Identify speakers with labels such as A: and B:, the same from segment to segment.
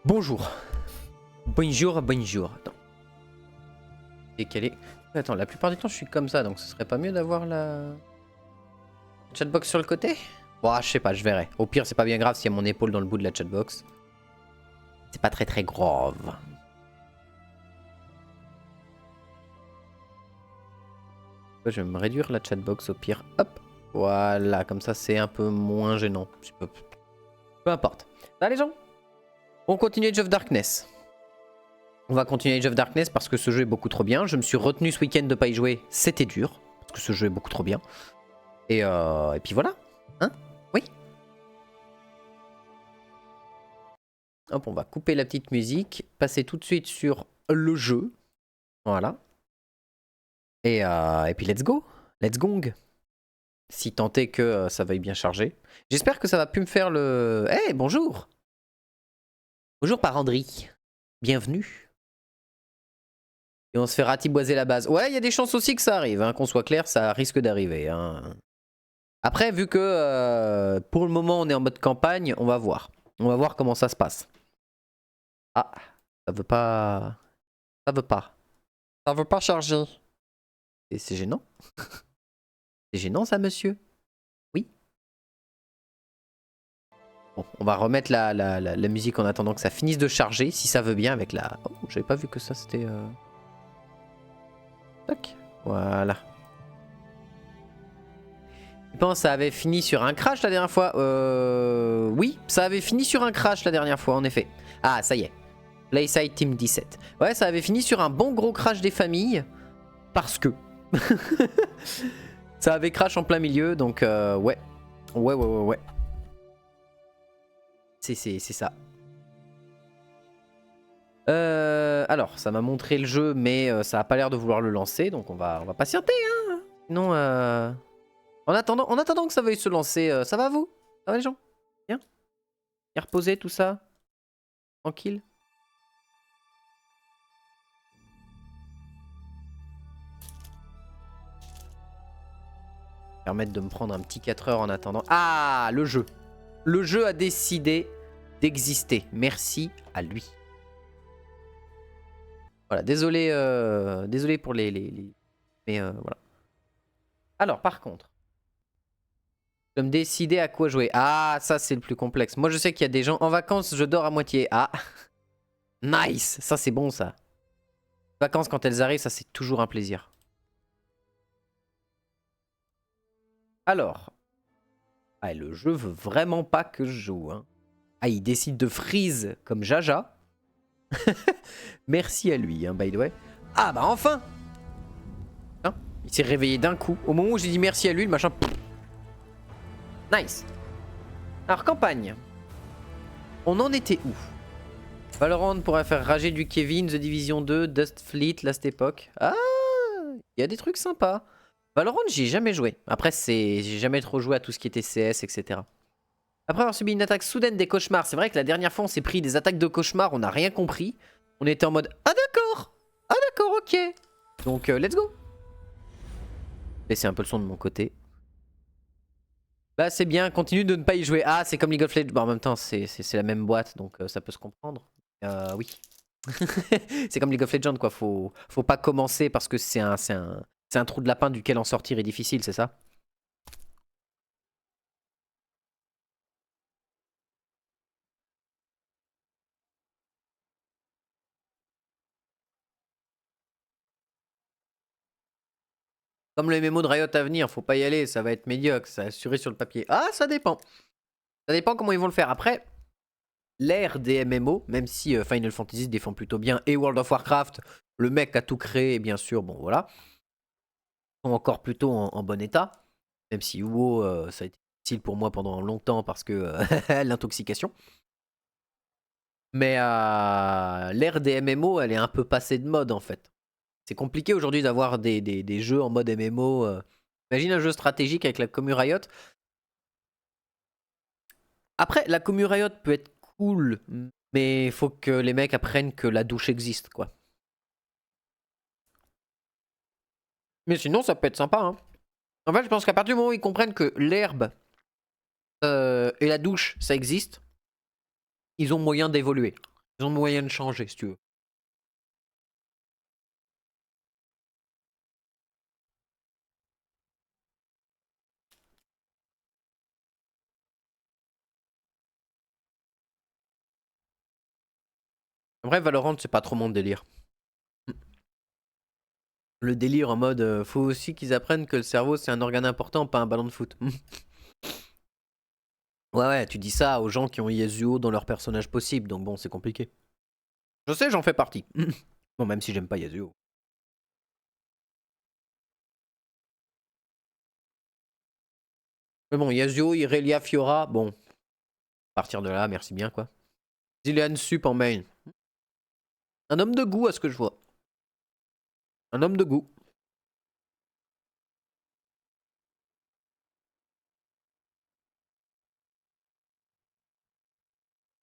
A: Bonjour. Bonjour, bonjour. Attends. Décalé. Attends, la plupart du temps je suis comme ça, donc ce serait pas mieux d'avoir la chatbox sur le côté? Bon, je sais pas, je verrai. Au pire, c'est pas bien grave s'il y a mon épaule dans le bout de la chatbox. C'est pas très grave. Je vais me réduire la chatbox au pire. Hop. Voilà, comme ça c'est un peu moins gênant. Peu importe. Là les gens, on continue Age of Darkness. On va continuer Age of Darkness parce que ce jeu est beaucoup trop bien. Je me suis retenu ce week-end de pas y jouer. C'était dur. Parce que ce jeu est beaucoup trop bien. Et puis voilà. Hein? Oui. Hop, on va couper la petite musique. Passer tout de suite sur le jeu. Voilà. Et puis let's go. Let's gong. Si tant est que ça veuille bien charger. J'espère que ça va plus me faire le... Eh, bonjour. Bonjour Parandry. Bienvenue. Et on se fait ratiboiser la base. Ouais, il y a des chances aussi que ça arrive. Hein, qu'on soit clair, ça risque d'arriver. Hein. Après, vu que pour le moment on est en mode campagne, on va voir. On va voir comment ça se passe. Ah, ça veut pas... Ça veut pas. Ça veut pas charger. Et c'est gênant. C'est gênant ça, monsieur? Oui. Bon, on va remettre la musique en attendant que ça finisse de charger, si ça veut bien, avec la... Oh, j'avais pas vu que ça c'était... Tac. Voilà. Tu penses que ça avait fini sur un crash la dernière fois? Oui, ça avait fini sur un crash la dernière fois, en effet. Ah, ça y est. Playside Team 17. Ouais, ça avait fini sur un bon gros crash des familles. Parce que... ça avait crash en plein milieu, donc ouais. Ouais. C'est ça. Alors, ça m'a montré le jeu, mais ça a pas l'air de vouloir le lancer, donc on va patienter, hein. Sinon, en attendant que ça veuille se lancer, ça va vous? Ça va les gens? Bien? Bien reposé, tout ça? Tranquille? Permettre de me prendre un petit 4 heures en attendant. Ah, le jeu. Le jeu a décidé d'exister. Merci à lui. Voilà, désolé, désolé pour les... Mais voilà. Alors, par contre, je dois me décider à quoi jouer. Ah, ça, c'est le plus complexe. Moi, je sais qu'il y a des gens en vacances, je dors à moitié. Ah, nice. Ça, c'est bon, ça. Vacances, quand elles arrivent, ça, c'est toujours un plaisir. Alors. Ah, le jeu veut vraiment pas que je joue. Hein. Ah, il décide de freeze comme Jaja. Merci à lui, hein, by the way. Ah, bah enfin. Hein, il s'est réveillé d'un coup. Au moment où j'ai dit merci à lui, le machin... Nice. Alors, campagne. On en était où? Valorant pourrait faire rager du Kevin, The Division 2, Dust Fleet, Last Epoch. Ah, il y a des trucs sympas. Valorant, j'y ai jamais joué. Après, j'ai jamais trop joué à tout ce qui était CS, etc. Après avoir subi une attaque soudaine des cauchemars, c'est vrai que la dernière fois, on s'est pris des attaques de cauchemars, on n'a rien compris. On était en mode, ah d'accord. Ah d'accord, ok. Donc, let's go. Laissez un peu le son de mon côté. Bah c'est bien, continue de ne pas y jouer. Ah, c'est comme League of Legends. Bon, en même temps, c'est la même boîte, donc ça peut se comprendre. Oui. C'est comme League of Legends, quoi. Faut pas commencer parce que c'est un trou de lapin duquel en sortir est difficile, c'est ça? Comme le MMO de Riot à venir, faut pas y aller, ça va être médiocre, ça assuré sur le papier. Ah, ça dépend. Ça dépend comment ils vont le faire. Après, l'ère des MMO, même si Final Fantasy défend plutôt bien, et World of Warcraft, le mec a tout créé, bien sûr, bon voilà, sont encore plutôt en bon état. Même si WoW, ça a été difficile pour moi pendant longtemps parce que l'intoxication. Mais l'ère des MMO, elle est un peu passée de mode en fait. C'est compliqué aujourd'hui d'avoir des jeux en mode MMO. Imagine un jeu stratégique avec la commu Riot. Après, la commu Riot peut être cool, mais il faut que les mecs apprennent que la douche existe, quoi. Mais sinon, ça peut être sympa, hein. En fait, je pense qu'à partir du moment où ils comprennent que l'herbe et la douche, ça existe, ils ont moyen d'évoluer. Ils ont moyen de changer si tu veux. En vrai, Valorant, c'est pas trop mon délire. Le délire en mode, faut aussi qu'ils apprennent que le cerveau c'est un organe important, pas un ballon de foot. Ouais, ouais, tu dis ça aux gens qui ont Yasuo dans leur personnage possible, donc bon, c'est compliqué. Je sais, j'en fais partie. Bon, même si j'aime pas Yasuo. Mais bon, Yasuo, Irelia, Fiora, bon. À partir de là, merci bien, quoi. Zilean Sup en main. Un homme de goût à ce que je vois. Un homme de goût.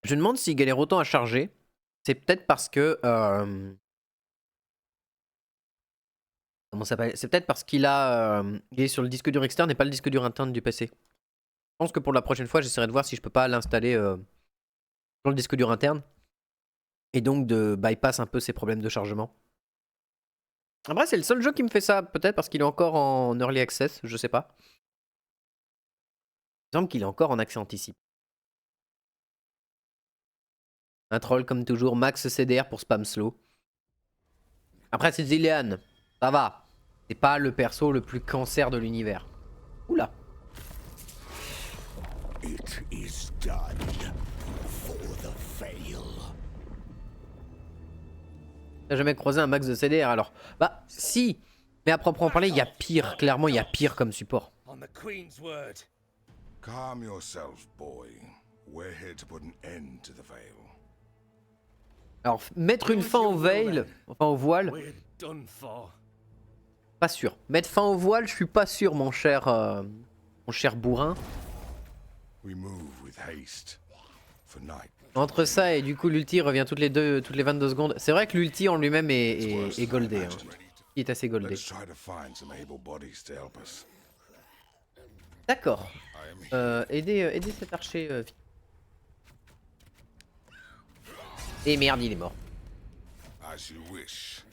A: Je me demande s'il galère autant à charger. C'est peut-être parce que... comment ça s'appelle? C'est peut-être parce qu'il a... il est sur le disque dur externe et pas le disque dur interne du PC. Je pense que pour la prochaine fois, j'essaierai de voir si je peux pas l'installer dans le disque dur interne. Et donc de bypass un peu ses problèmes de chargement. Après, c'est le seul jeu qui me fait ça. Peut-être parce qu'il est encore en early access, je sais pas. Il me semble qu'il est encore en accès anticipé. Un troll comme toujours, max CDR pour spam slow. Après, c'est Zilean. Ça va. C'est pas le perso le plus cancer de l'univers. Oula.
B: It is done for the veil.
A: T'as jamais croisé un max de CDR alors? Bah, si. Mais à proprement parler, il y a pire. Clairement, il y a pire comme support.
B: On the Queen's word.
C: Calm yourself, boy. We're here to put an end to the veil.
A: Alors, mettre une fin au veil, enfin au voile,
B: We're done for.
A: pas sûr. Mettre fin au voile, je suis pas sûr, mon cher bourrin.
C: We move with haste. For night.
A: Entre ça et du coup l'ulti revient toutes les 22 secondes. C'est vrai que l'ulti en lui-même est goldé. Hein. Il est assez goldé.
C: Let's try to find some able bodies to help us.
A: D'accord.
C: I am here.
A: Aidez cet archer vite. Et merde, il est mort.
C: As you wish.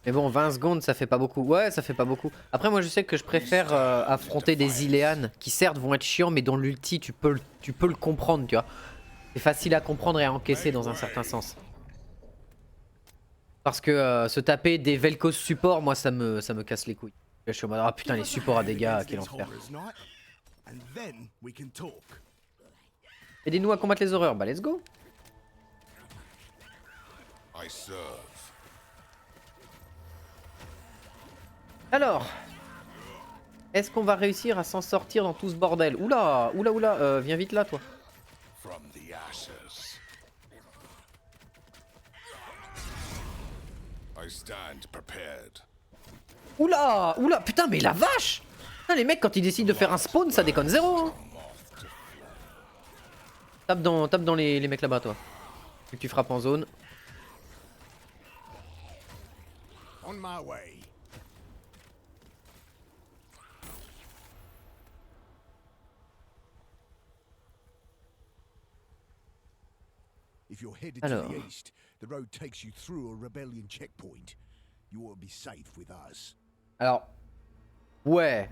A: Mais bon, 20 secondes, ça fait pas beaucoup. Ouais, ça fait pas beaucoup. Après, moi, je sais que je préfère affronter des Ileana qui, certes, vont être chiants, mais dont l'ulti, tu peux le comprendre, tu vois. C'est facile à comprendre et à encaisser dans un certain sens. Parce que se taper des Vel'Koz support, moi, ça me casse les couilles. Là, je suis en mode, ah putain, les supports à dégâts, quel enfer.
B: And then we can talk.
A: Aidez-nous à combattre les horreurs. Bah, let's go.
C: I serve.
A: Alors, est-ce qu'on va réussir à s'en sortir dans tout ce bordel? Oula, oula, oula, viens vite là, toi.
C: From the ashes. I stand prepared.
A: Oula, oula, putain, mais la vache! Putain, les mecs, quand ils décident de faire un spawn, ça déconne zéro. Hein. Tape dans les mecs là-bas, toi. Vu que tu frappes en zone.
B: On my way. If you're headed to
A: Alors.
B: the east, the road takes you through a rebellion checkpoint. You ought to be safe with us.
A: Alors, ouais.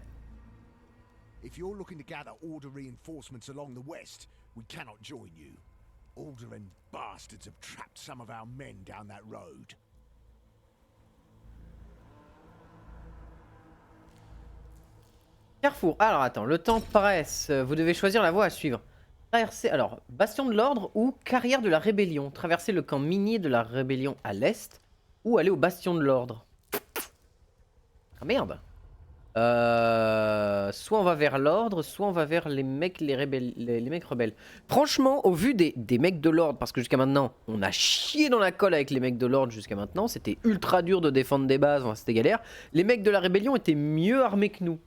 B: If you're looking to gather Order reinforcements along the west, we cannot join you. Alderaan bastards have trapped some of our men down that road.
A: Carrefour. Alors, attends, le temps presse. Vous devez choisir la voie à suivre. Traverser, alors, Bastion de l'Ordre ou Carrière de la Rébellion. Traverser le camp minier de la Rébellion à l'est ou aller au Bastion de l'Ordre. Ah merde. Soit on va vers l'ordre, soit on va vers les mecs, les mecs rebelles. Franchement, au vu des mecs de l'ordre, parce que jusqu'à maintenant, on a chié dans la colle avec les mecs de l'ordre jusqu'à maintenant, c'était ultra dur de défendre des bases, enfin, c'était galère. Les mecs de la rébellion étaient mieux armés que nous.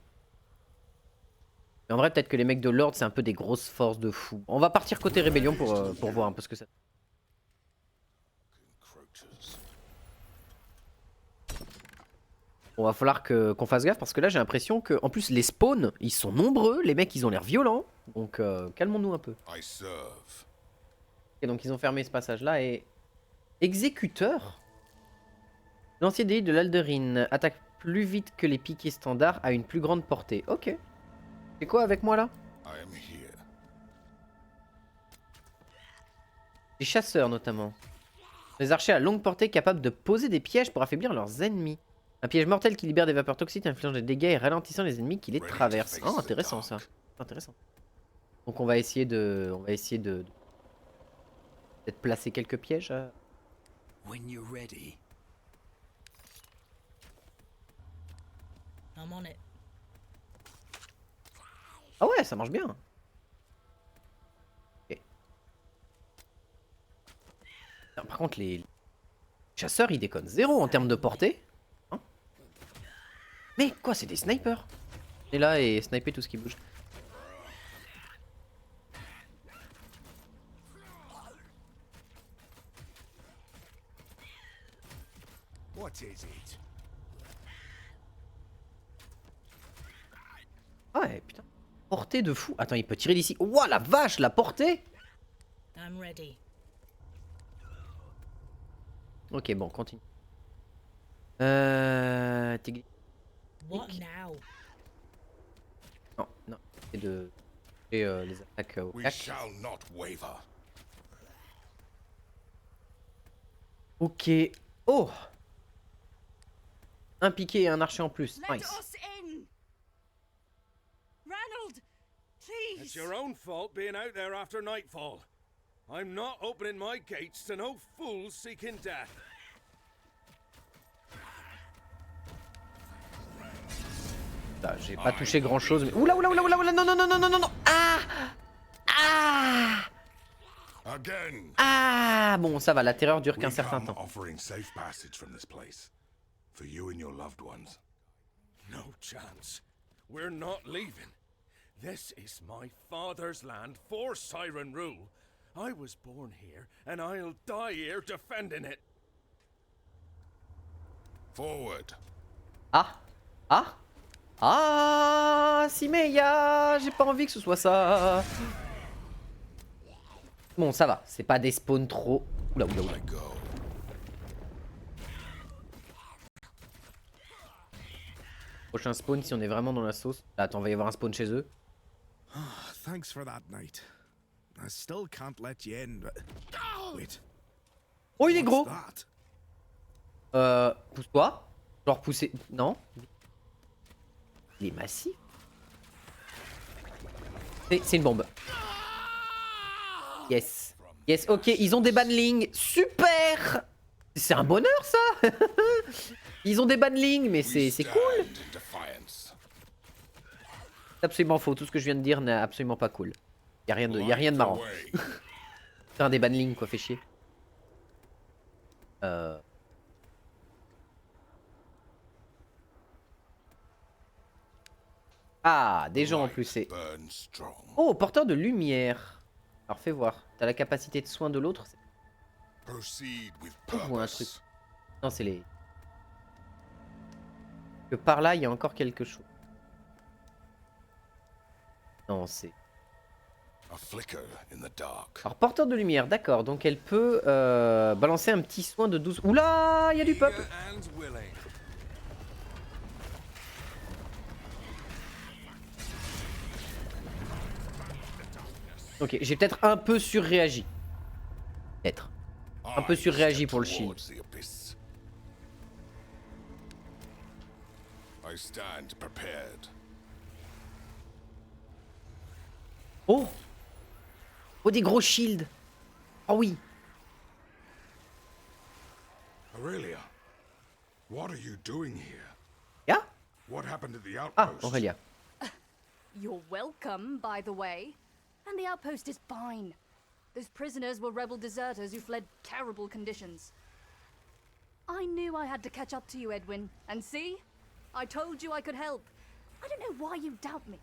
A: Mais en vrai, peut-être que les mecs de l'ordre, c'est un peu des grosses forces de fou. On va partir côté rébellion pour voir un peu ce que ça... On va falloir qu'on fasse gaffe parce que là j'ai l'impression que, en plus les spawns, ils sont nombreux, les mecs ils ont l'air violents, donc calmons-nous un peu.
C: I serve.
A: Et donc ils ont fermé ce passage là et... Exécuteur. L'ancien délit de l'Alderine attaque plus vite que les piquets standards à une plus grande portée. Ok. C'est quoi avec moi là?
C: I am here.
A: Des chasseurs notamment. Des archers à longue portée capables de poser des pièges pour affaiblir leurs ennemis. Un piège mortel qui libère des vapeurs toxiques infligeant des dégâts et ralentissant les ennemis qui les traversent. Oh, intéressant ça. Intéressant. Donc on va essayer de... peut-être placer quelques pièges.
D: When you're ready. I'm on it.
A: Ah ouais, ça marche bien. Ok. Non, par contre, les chasseurs, ils déconnent zéro en termes de portée. Hein? Mais quoi, c'est des snipers. Et là, et sniper tout ce qui bouge.
B: What is it?
A: Ah ouais, putain. Portée de fou. Attends, il peut tirer d'ici. Ouah, la vache, la portée.
D: I'm ready.
A: Ok, bon, continue.
D: What now?
A: Non, non. C'est de... les attaques au
C: We
A: cac.
C: shall not waver.
A: Ok. Oh. Un piqué et un archer en plus.
E: Let
A: Nice.
E: us in! Ranald, please!
F: It's your own fault being out there after nightfall. I'm not opening my gates to no fools seeking death.
A: Là, j'ai pas touché grand chose, mais. Oula, oula, oula, oula, oula, non, non, non, non, non, non, non. Ah! Ah!
C: Again.
A: Ah! Bon, ça va, la terreur dure qu'un
C: We
A: certain
C: come
A: temps.
C: offering safe passage from this place. For you and your loved ones.
F: No chance. We're not leaving. This is my father's land for Siren rule. I was born here, and I'll die here defending it.
C: Forward.
A: Ah! Ah! Ah! Simeya! J'ai pas envie que ce soit ça! Bon, ça va, c'est pas des spawns trop. Oula, oula, oula.
C: I go.
A: Prochain spawn, si on est vraiment dans la sauce. Là, attends, va y avoir un spawn chez eux.
B: Thanks for that night. I still can't let you in, but... Wait,
A: Oh, il est gros!
B: that?
A: Pousse-toi. Genre pousser. Non. Il est massif. C'est une bombe. Yes. Yes, ok, ils ont des banlings. Super! C'est un bonheur ça! Ils ont des banlings, mais
C: We
A: c'est
C: stand
A: cool!
C: in defiance.
A: C'est absolument faux. Tout ce que je viens de dire n'est absolument pas cool. Y a rien de marrant.
C: Light the way.
A: C'est un des banlings quoi, fait chier. Ah, des gens en plus, c'est...
C: Burn strong.
A: Oh, porteur de lumière. Alors fais voir. T'as la capacité de soin de l'autre.
C: Proceed with
A: Je vois un truc.
C: purpose.
A: Non, c'est les... Que par là, il y a encore quelque chose. Non, c'est...
C: A flicker in the dark.
A: Alors, porteur de lumière, d'accord. Donc, elle peut balancer un petit soin de 12... Oula, il y a du peuple.
F: Eager and willing.
A: Ok, j'ai peut-être un peu surréagi. Peut-être. Un peu
C: I
A: surréagi
C: step
A: pour le shield.
C: towards the abyss. I stand prepared.
A: Oh! Oh, des gros shields. Oh oui.
C: Aurelia, what are you doing here?
A: Yeah?
C: What happened at the
A: Ah,
C: outpost?
A: Aurélia.
E: You're welcome, by the way. And the outpost is fine. Those prisoners were rebel deserters who fled terrible conditions. I knew I had to catch up to you, Edwin. And see? I told you I could help. I don't know why you doubt me.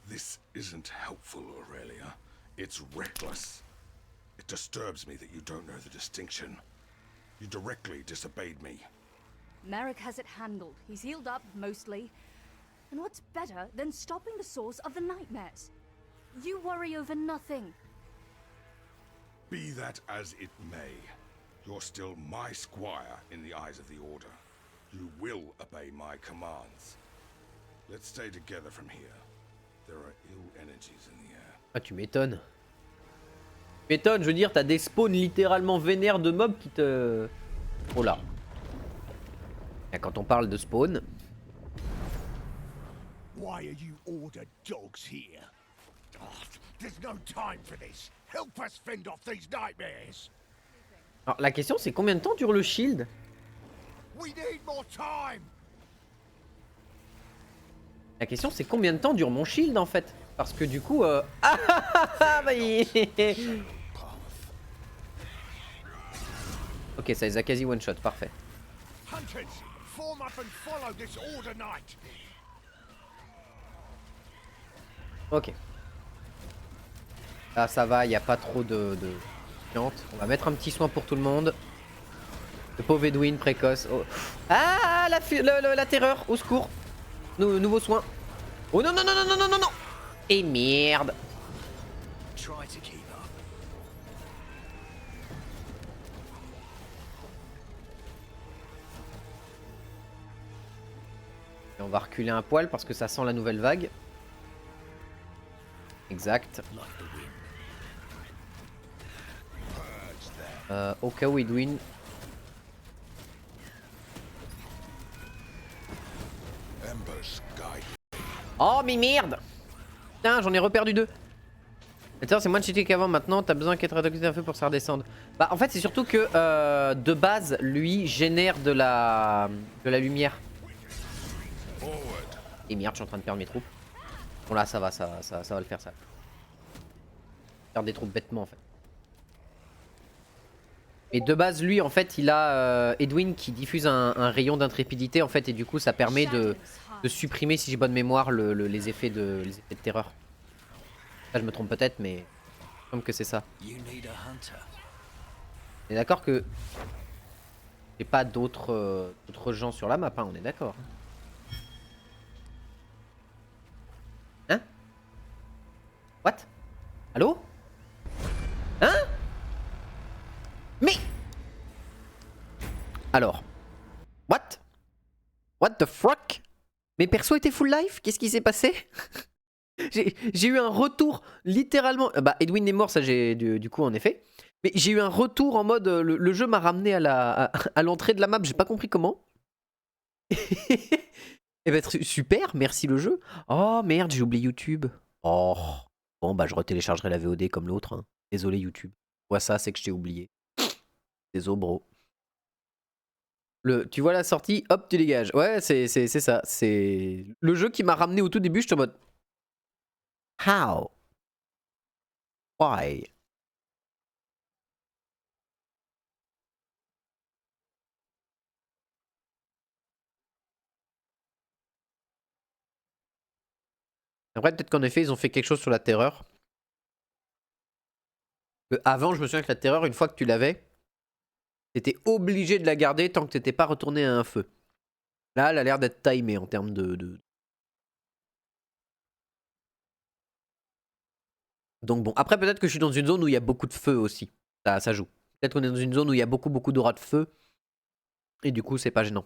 C: This isn't helpful, Aurelia. It's reckless. It disturbs me that you don't know the distinction. You directly disobeyed me.
E: Merrick has it handled. He's healed up, mostly. And what's better than stopping the source of the nightmares? You worry over nothing.
C: Be that as it may, you're still my squire in the eyes of the Order. You will obey my commands. Let's stay together from here. There are ill energies in the air.
A: Ah, tu m'étonnes. Tu m'étonnes, je veux dire, t'as des spawns littéralement vénères de mobs qui te... Oh là. Et quand on parle de spawn...
B: Why are you Order dogs here? Oh, there's no time for this. Help us fend off these nightmares.
A: Alors la question c'est combien de temps dure le shield?
B: We need more time.
A: La question c'est combien de temps dure mon shield en fait? Parce que du coup... bah, ok, ça les a quasi one shot, parfait.
B: Hunters, form up and follow this Order knight.
A: Ok. Là ça va, il n'y a pas trop de... On va mettre un petit soin pour tout le monde. Le pauvre Edwin précoce. Oh. Ah la terreur, au secours. Nouveau soin. Oh non non non non non non non non. Et merde.
D: Try to keep up.
A: Et on va reculer un poil parce que ça sent la nouvelle vague. Exact. Au cas où Edwin. Oh mais merde. Putain, j'en ai reperdu deux. Attends, c'est moins cheaté qu'avant maintenant, t'as besoin qu'être attaqué d'un feu pour ça redescendre. Bah en fait c'est surtout que de base lui génère de la lumière. Et merde, je suis en train de perdre mes troupes. Bon là ça va le faire ça. Perdre des troupes bêtement en fait. Et de base lui en fait il a Edwin qui diffuse un rayon d'intrépidité en fait et du coup ça permet de supprimer si j'ai bonne mémoire les effets de terreur. Là je me trompe peut-être mais comme que c'est ça. On est d'accord que j'ai pas d'autres gens sur la map hein, on est d'accord. Hein? What? Allô? Hein? Mais... Alors. What? What the fuck? Mes persos étaient full life? Qu'est-ce qui s'est passé? J'ai eu un retour littéralement... Bah Edwin est mort, ça j'ai du coup en effet. Mais j'ai eu un retour en mode... Le jeu m'a ramené à l'entrée de la map, j'ai pas compris comment. Et bah super, merci le jeu. Oh merde, j'ai oublié YouTube. Oh. Bon bah je retéléchargerai la VOD comme l'autre. Hein. Désolé YouTube. Ouais ça c'est que je t'ai oublié. Désolé bro. Tu vois la sortie, hop tu dégages. Ouais c'est ça. C'est le jeu qui m'a ramené au tout début, je suis en mode... How? Why? Après peut-être qu'en effet ils ont fait quelque chose sur la terreur. Avant je me souviens que la terreur une fois que tu l'avais, t'étais obligé de la garder tant que t'étais pas retourné à un feu. Là elle a l'air d'être timée en termes de... Donc bon, après peut-être que je suis dans une zone où il y a beaucoup de feu aussi. Ça joue. Peut-être qu'on est dans une zone où il y a beaucoup d'aura de feu. Et du coup c'est pas gênant.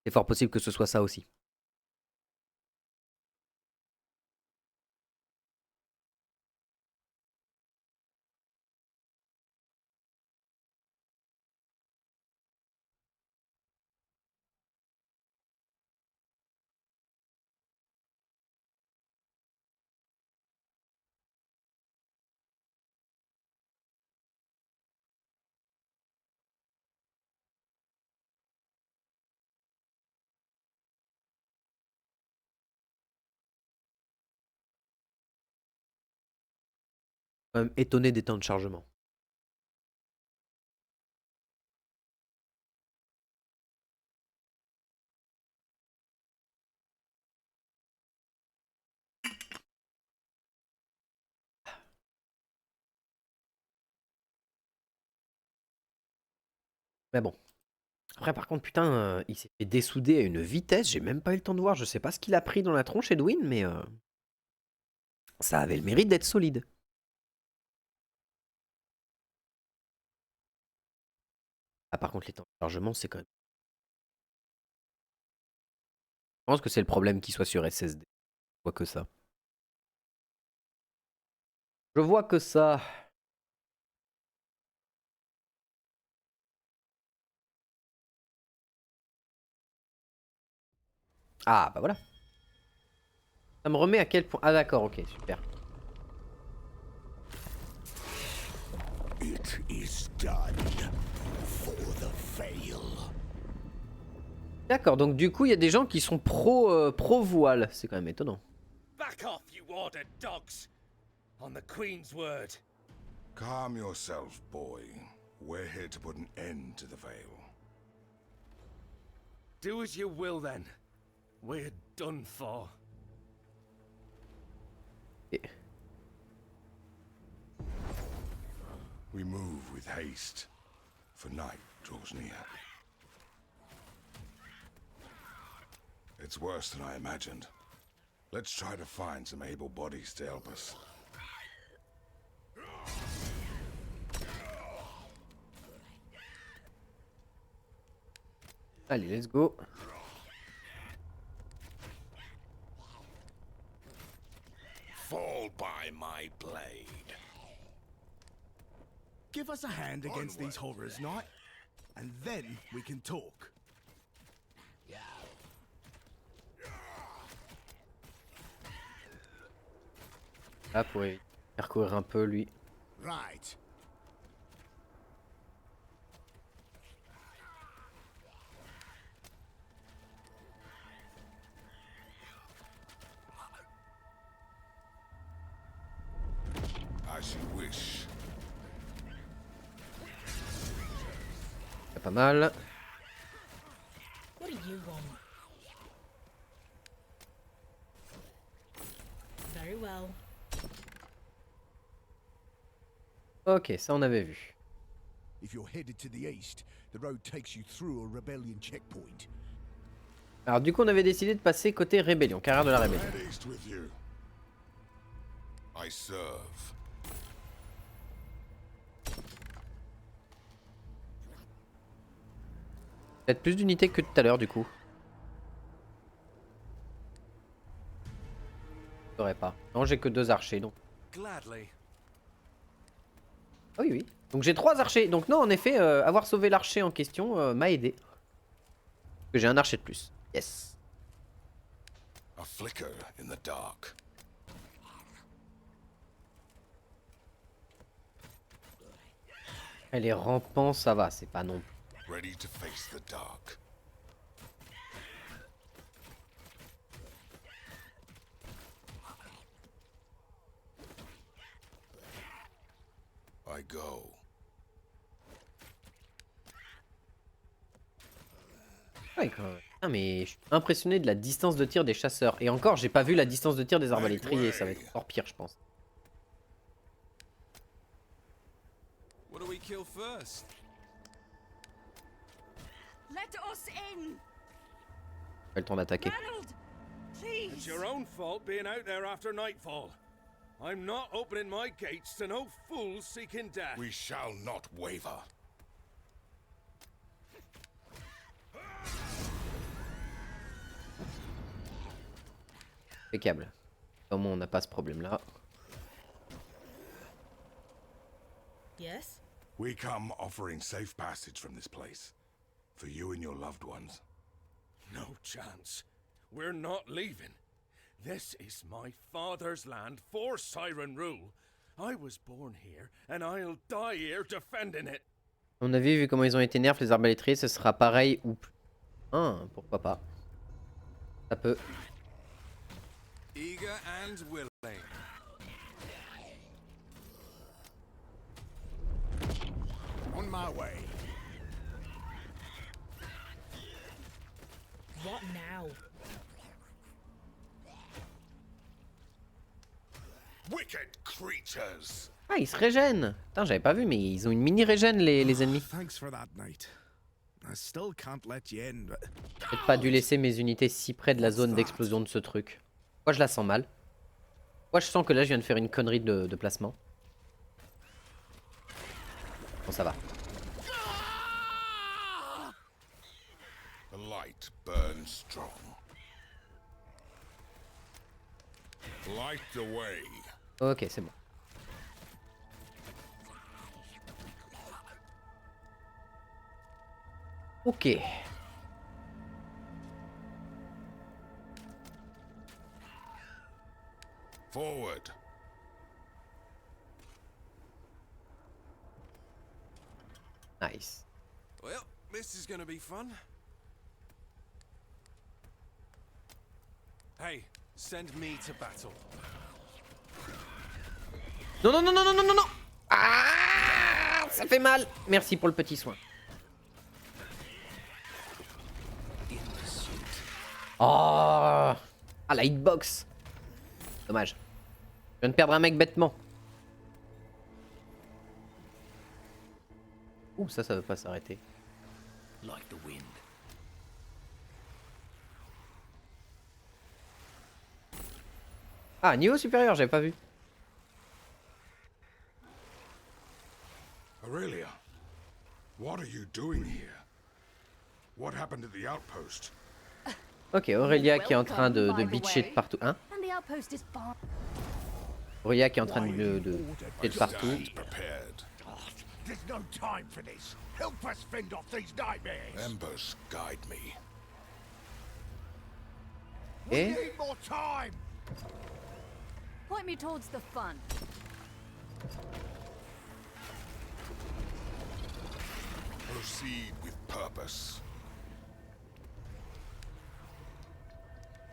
A: C'est fort possible que ce soit ça aussi. Étonné des temps de chargement. Mais bon. Après, par contre, putain, il s'est fait dessouder à une vitesse. J'ai même pas eu le temps de voir. Je sais pas ce qu'il a pris dans la tronche, Edwin, mais ça avait le mérite d'être solide. Ah, par contre, les temps de chargement, c'est quand même. Je pense que c'est le problème qu'il soit sur SSD. Je vois que ça. Je vois que ça. Ah, bah voilà. Ça me remet à quel point. Ah, d'accord, ok, super.
B: It is done for the veil.
A: D'accord, donc du coup, il y a des gens qui sont pro voile. C'est quand même étonnant.
F: Back off, you ordered dogs! On the Queen's word.
C: Calm yourself, boy. We're here to put an end to the veil.
F: Do as you will then. We're done for.
A: Et-
C: We move with haste, for night draws near. It's worse than I imagined. Let's try to find some able bodies to help us.
A: Allez, let's go.
C: Fall by my blade.
D: Give us a hand against these horrors, knight, and then we can talk.
A: Là, pour faire courir un peu, lui.
B: Right.
C: As you wish.
A: C'est pas mal.
G: What do you want? Very well.
A: Ok, ça on avait vu.
B: If you're headed to the east, the road takes you through a rebellion checkpoint.
A: Alors du coup, on avait décidé de passer côté rébellion, carrière de la rébellion.
C: Head east with you. I serve.
A: Peut-être plus d'unités que tout à l'heure, du coup. Je saurais pas. Non, j'ai que 2 archers, donc.
F: Gladly.
A: Ah oui, oui. Donc j'ai 3 archers. Donc non, en effet, avoir sauvé l'archer en question m'a aidé. Parce que j'ai un archer de plus. Yes.
C: A flicker in the dark.
A: Et les rampants, ça va, c'est pas non.
C: Ready to face the dark. I go.
A: Ouais, quand même. Ah, mais je suis impressionné de la distance de tir des chasseurs. Et encore, j'ai pas vu la distance de tir des arbalétriers. Ça va être encore pire, je pense.
F: What do we kill first?
E: Let us in!
A: Pas le temps d'attaquer.
E: Ranald!
F: It's
E: Please!
F: your own fault being out there after nightfall. I'm not opening my gates to no fools seeking death.
C: We shall not waver.
A: Impeccable. Au moins, on n'a pas ce problème-là.
G: Yes?
C: We come offering safe passage from this place. For you and your loved ones.
F: No chance. We're not leaving. This is my father's land for Siren Rule. I was born here, and I'll die here defending it.
A: On a vu comment ils ont été nerfs, les arbalétriers, ce sera pareil ou plus. Ah, pourquoi pas. Ça peut.
F: Eager and willing.
B: On my way.
G: What now?
C: Wicked creatures!
A: Ah, ils se régènent. Putain, j'avais pas vu, mais ils ont une mini régène, les ennemis.
D: Thanks for that, knight. I still can't let you in, but
A: J'ai peut-être pas dû laisser mes unités si près de la zone d'explosion de ce truc. Moi je la sens mal. Moi je sens que là je viens de faire une connerie de placement. Bon ça va.
C: The light burns strong. Light the way.
A: Ok c'est bon. Ok.
C: Forward.
A: Nice.
F: Well, this is gonna be fun. Hey, send me to battle.
A: Non, non, non, non, non, non, non, non. Ah, ça fait mal. Merci pour le petit soin. Oh. Ah, la hitbox. Dommage. Je viens de perdre un mec bêtement. Ouh, ça veut pas s'arrêter.
F: Like the wind.
A: Ah, niveau supérieur, j'avais pas vu.
C: Aurelia, what are you doing here? What happened at the outpost?
A: Ok, Aurelia qui est en train de bitcher de partout. Hein?
E: And the outpost is fine.
A: Aurelia qui est en train de bitcher de partout.
C: Stand prepared.
B: There's no time for this. Help us fend off these nightmares.
C: Embers guide me.
B: We
A: Eh?
B: need more time.
E: Point me towards the fun.
C: Proceed with purpose.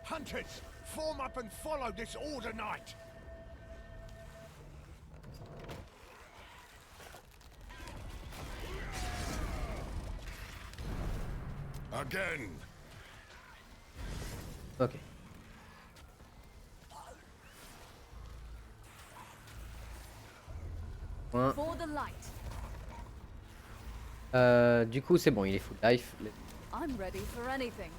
B: Hunters, form up and follow this order knight.
C: Again.
A: Ok. Point.
E: For the light.
A: Du coup, c'est bon, il est full life.
E: I'm ready for anything.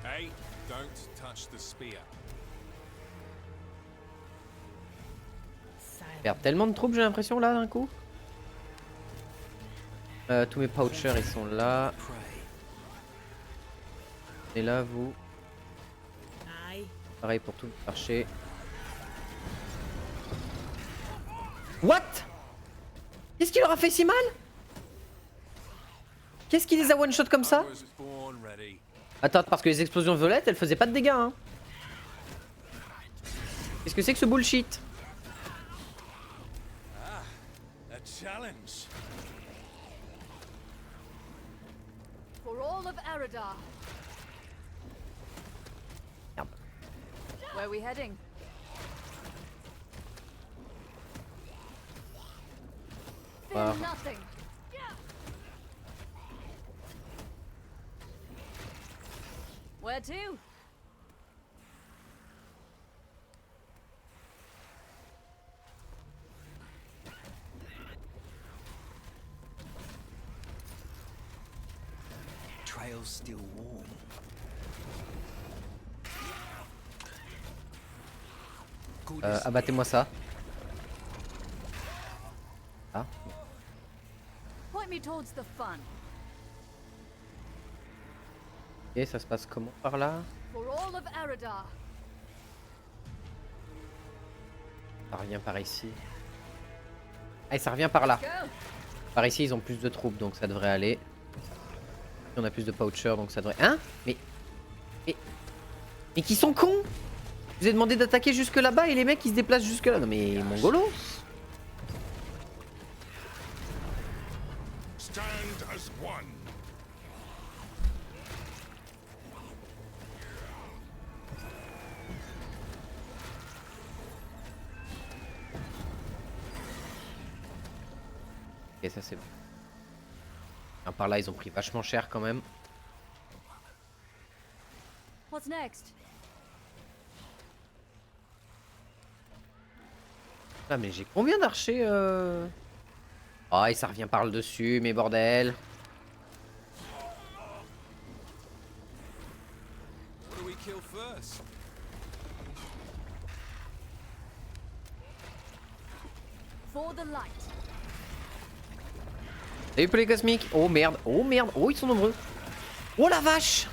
F: Hey, don't touch the spear.
A: Je perds tellement de troupes, j'ai l'impression, là, d'un coup. Tous mes pouchers, ils sont là. Et là, vous.
G: Aye.
A: Pareil pour tout le marché. What? Qu'est-ce qui leur a fait si mal? Qu'est-ce qui les a one-shot comme ça?
F: I was born ready.
A: Attends, parce que les explosions violettes, elles faisaient pas de dégâts, hein. Qu'est-ce que c'est que ce bullshit?
F: A challenge.
E: For all of Eridar.
A: Merde.
E: Where are we heading? Fear
A: Wow.
E: nothing. Where to?
H: Trail's still warm.
A: Abattez-moi ça. Ah.
E: Point me towards the fun.
A: Ok, ça se passe comment par là?
E: For all of Eridar.
A: Ça revient par ici. Ah, et ça revient par là.
E: Go.
A: Par ici, ils ont plus de troupes, donc ça devrait aller. On a plus de pouchers, donc ça devrait... Hein? Mais qui sont cons? Je vous ai demandé d'attaquer jusque là-bas et les mecs ils se déplacent jusque là. Non mais mongolos.
C: Stand as one.
A: Ok, ça c'est bon. Ah, par là, ils ont pris vachement cher quand même.
E: What's next?
A: Ah, mais j'ai combien d'archers Oh, et ça revient par le dessus, mais bordel.
H: What do we kill first?
E: For the light.
A: Salut poulet cosmique. Oh merde, oh merde, oh ils sont nombreux. Oh la vache.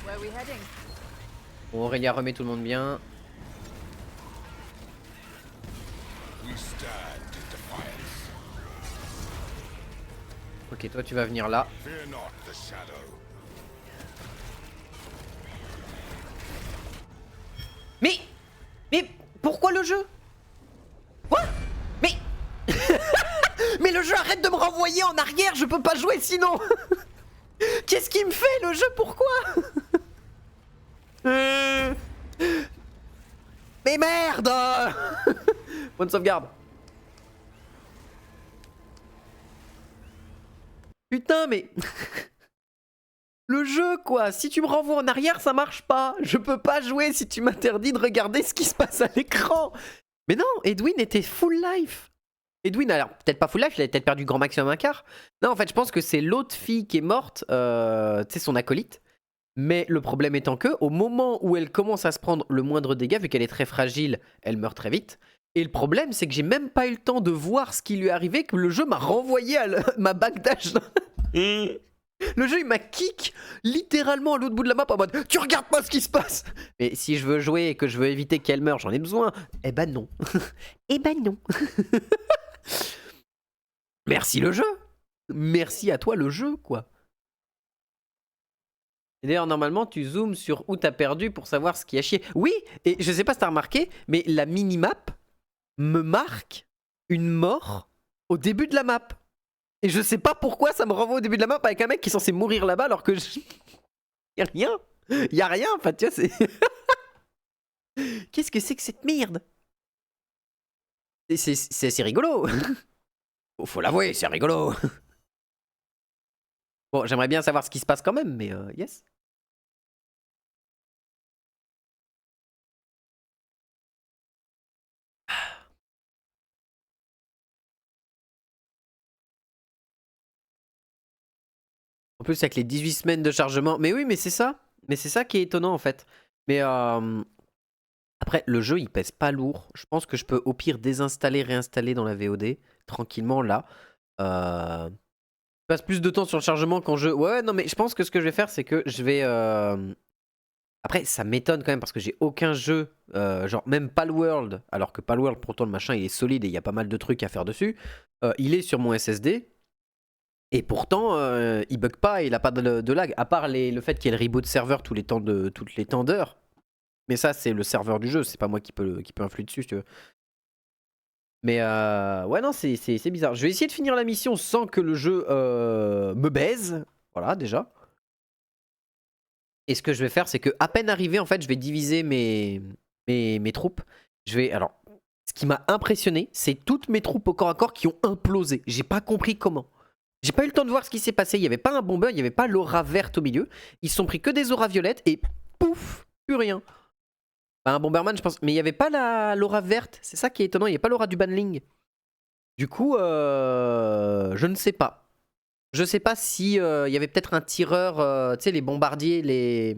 E: Where are we heading?
A: Bon, Aurélia remet tout le monde bien.
C: We stand in defiance.
A: Ok, toi tu vas venir là.
C: Fear not the shadow.
A: Mais pourquoi le jeu? Quoi? Mais mais le jeu arrête de me renvoyer en arrière, je peux pas jouer sinon. Qu'est-ce qu'il me fait le jeu? Pourquoi? Mais merde. Bonne sauvegarde. Putain mais le jeu quoi, si tu me renvoies en arrière ça marche pas. Je peux pas jouer si tu m'interdis de regarder ce qui se passe à l'écran. Mais non, Edwin était full life. Edwin, alors peut-être pas full life, il avait peut-être perdu grand maximum un quart. Non en fait je pense que c'est l'autre fille qui est morte, tu sais son acolyte. Mais le problème étant que au moment où elle commence à se prendre le moindre dégât, vu qu'elle est très fragile, elle meurt très vite. Et le problème c'est que j'ai même pas eu le temps de voir ce qui lui est arrivé, que le jeu m'a renvoyé à ma backdash. Le jeu il m'a kick littéralement à l'autre bout de la map en mode tu regardes pas ce qui se passe. Mais si je veux jouer et que je veux éviter qu'elle meure, j'en ai besoin. Eh ben non. Eh ben non. Merci le jeu. Merci à toi le jeu quoi. Et d'ailleurs normalement tu zoomes sur où t'as perdu pour savoir ce qui a chié. Oui, et je sais pas si t'as remarqué, mais la minimap me marque une mort au début de la map. Et je sais pas pourquoi ça me renvoie au début de la map avec un mec qui est censé mourir là-bas alors que Y'a rien. Y'a rien, enfin tu vois c'est... Qu'est-ce que c'est que cette merde? C'est rigolo. Faut l'avouer, c'est rigolo. Bon, j'aimerais bien savoir ce qui se passe quand même, mais yes. En plus, avec les 18 semaines de chargement. Mais oui, mais c'est ça. Mais c'est ça qui est étonnant en fait. Mais après, le jeu il pèse pas lourd. Je pense que je peux au pire désinstaller, réinstaller dans la VOD tranquillement là. Je passe plus de temps sur le chargement quand je. Ouais, non, mais je pense que ce que je vais faire, c'est que je vais. Après, ça m'étonne quand même parce que j'ai aucun jeu, genre même Palworld, alors que Palworld, pourtant le machin il est solide et il y a pas mal de trucs à faire dessus. Il est sur mon SSD. Et pourtant, il bug pas, il a pas de lag, à part le fait qu'il y ait le reboot serveur toutes les temps d'heures. Mais ça, c'est le serveur du jeu, c'est pas moi qui peut influer dessus, si tu veux. Mais ouais, non, c'est bizarre. Je vais essayer de finir la mission sans que le jeu me baise. Voilà, déjà. Et ce que je vais faire, c'est que à peine arrivé, en fait, je vais diviser mes troupes. Alors, ce qui m'a impressionné, c'est toutes mes troupes au corps à corps qui ont implosé. J'ai pas compris comment. J'ai pas eu le temps de voir ce qui s'est passé. Il n'y avait pas un bomber, il n'y avait pas l'aura verte au milieu. Ils se sont pris que des auras violettes et pouf, plus rien. Enfin, un bomberman, je pense. Mais il n'y avait pas l'aura verte. C'est ça qui est étonnant. Il n'y a pas l'aura du banling. Du coup, je ne sais pas. Je sais pas si y avait peut-être un tireur, tu sais, les bombardiers, les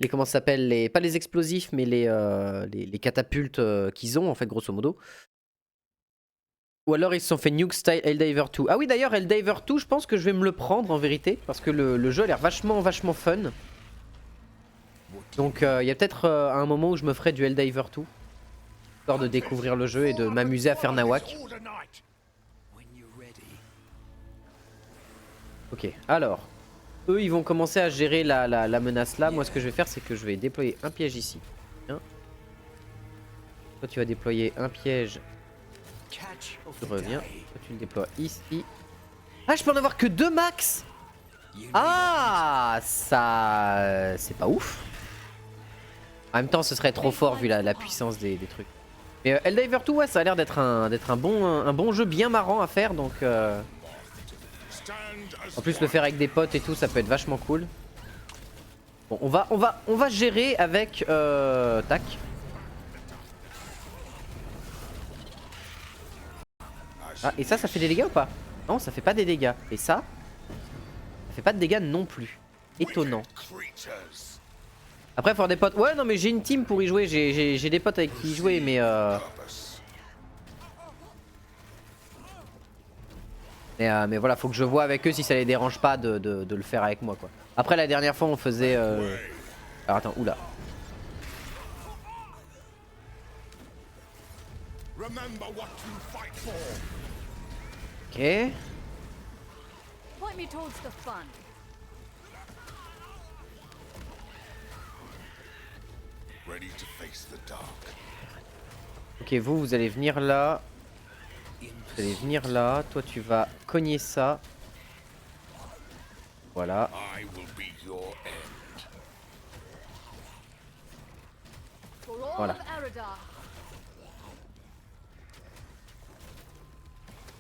A: comment ça s'appelle, pas les explosifs, mais les catapultes qu'ils ont, en fait, grosso modo. Ou alors ils se sont fait Nuke Style Helldiver 2. Ah oui, d'ailleurs, Helldiver 2, je pense que je vais me le prendre en vérité. Parce que le jeu a l'air vachement fun. Donc il y a peut-être un moment où je me ferai du Helldiver 2. Histoire de découvrir le jeu et de m'amuser à faire Nawak. Ok, alors. Eux, ils vont commencer à gérer la menace là. Moi, ce que je vais faire, c'est que je vais déployer un piège ici. Tiens. Toi, tu vas déployer un piège. Tu reviens. Toi, tu le déploies ici. Ah, je peux en avoir que 2 max. Ah, ça... c'est pas ouf. En même temps, ce serait trop fort vu la puissance des trucs. Mais Helldivers 2, ouais, ça a l'air d'être un bon jeu bien marrant à faire, donc... En plus, le faire avec des potes et tout, ça peut être vachement cool. Bon, on va gérer avec... Tac. Ah, et ça fait des dégâts ou pas? Non, ça fait pas des dégâts. Et ça fait pas de dégâts non plus. Étonnant. Après, faut avoir des potes. Ouais, non, mais j'ai une team pour y jouer. J'ai des potes avec qui y jouer, mais mais voilà, faut que je vois avec eux si ça les dérange pas de le faire avec moi, quoi. Après, la dernière fois, on faisait... Alors, attends, oula. Ok.
E: Point me towards the fun.
C: Ready to face the dark.
A: Ok, vous allez venir là. Vous allez venir là. Toi, tu vas cogner ça. Voilà.
C: I will be your end.
E: For all
A: Voilà.
E: of Aradar.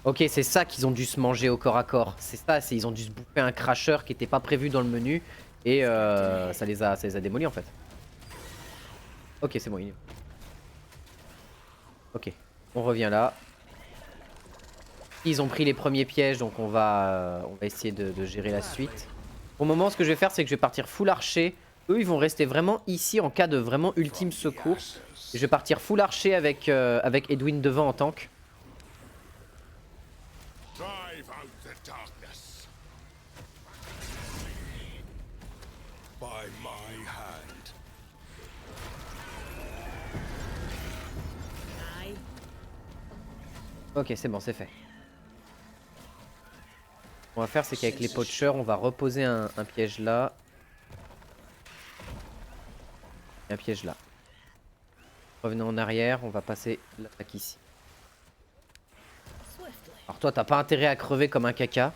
A: Ok, c'est ça qu'ils ont dû se manger au corps à corps. C'est ça, ils ont dû se bouffer un crasher qui était pas prévu dans le menu. Et ça les a démolis en fait. Ok, c'est bon. Ok, on revient là. Ils ont pris les premiers pièges, donc on va essayer de gérer la suite. Pour le moment, ce que je vais faire, c'est que je vais partir full archer. Eux, ils vont rester vraiment ici en cas de vraiment ultime secours. Et je vais partir full archer avec Edwin devant en tank.
C: Drive out the darkness. By my hand.
G: Aye.
A: Ok, c'est bon, c'est fait. Ce qu'on va faire, c'est qu'avec les poachers, on va reposer un piège là. Et un piège là. Revenez en arrière, on va passer l'attaque ici.
G: Swiftly.
A: Alors toi, t'as pas intérêt à crever comme un caca.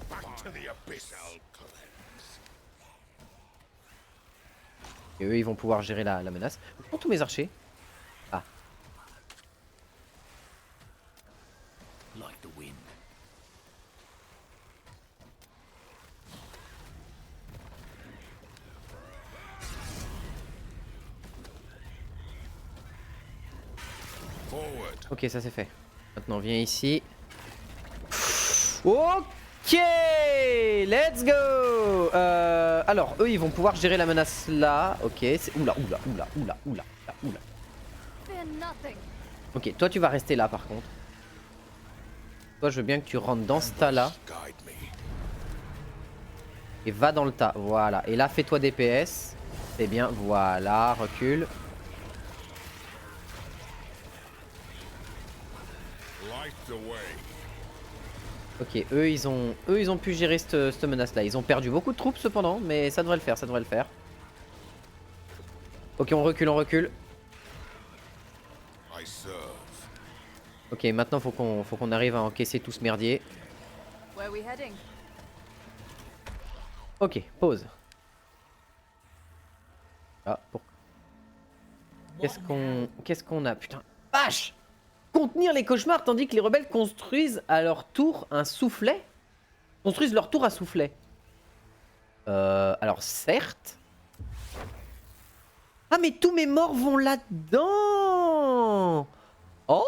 C: Back to the abyss. I'll cleanse.
A: Et eux, ils vont pouvoir gérer la menace. Pour tous mes archers. Ah.
H: Like the wind.
C: Forward.
A: Ok, ça c'est fait. Maintenant, viens ici. Ok, let's go. Alors, eux, ils vont pouvoir gérer la menace là. Ok, c'est... Oula.
E: Fear nothing.
A: Ok, toi, tu vas rester là, par contre. Toi, je veux bien que tu rentres dans ce tas-là.
C: Guide me.
A: Et va dans le tas, voilà. Et là, fais-toi DPS. C'est bien, voilà, recule.
C: Light the way.
A: Ok, eux ils ont pu gérer cette menace là. Ils ont perdu beaucoup de troupes cependant, mais ça devrait le faire, ça devrait le faire. Ok, on recule.
C: I serve.
A: Ok, maintenant faut qu'on arrive à encaisser tout ce merdier.
E: Where we heading?
A: Ok, pause. Ah, pour... Qu'est-ce qu'on a? Putain, vache! Contenir les cauchemars tandis que les rebelles construisent à leur tour un soufflet? Construisent leur tour à soufflet. Alors certes. Ah mais tous mes morts vont là-dedans. Oh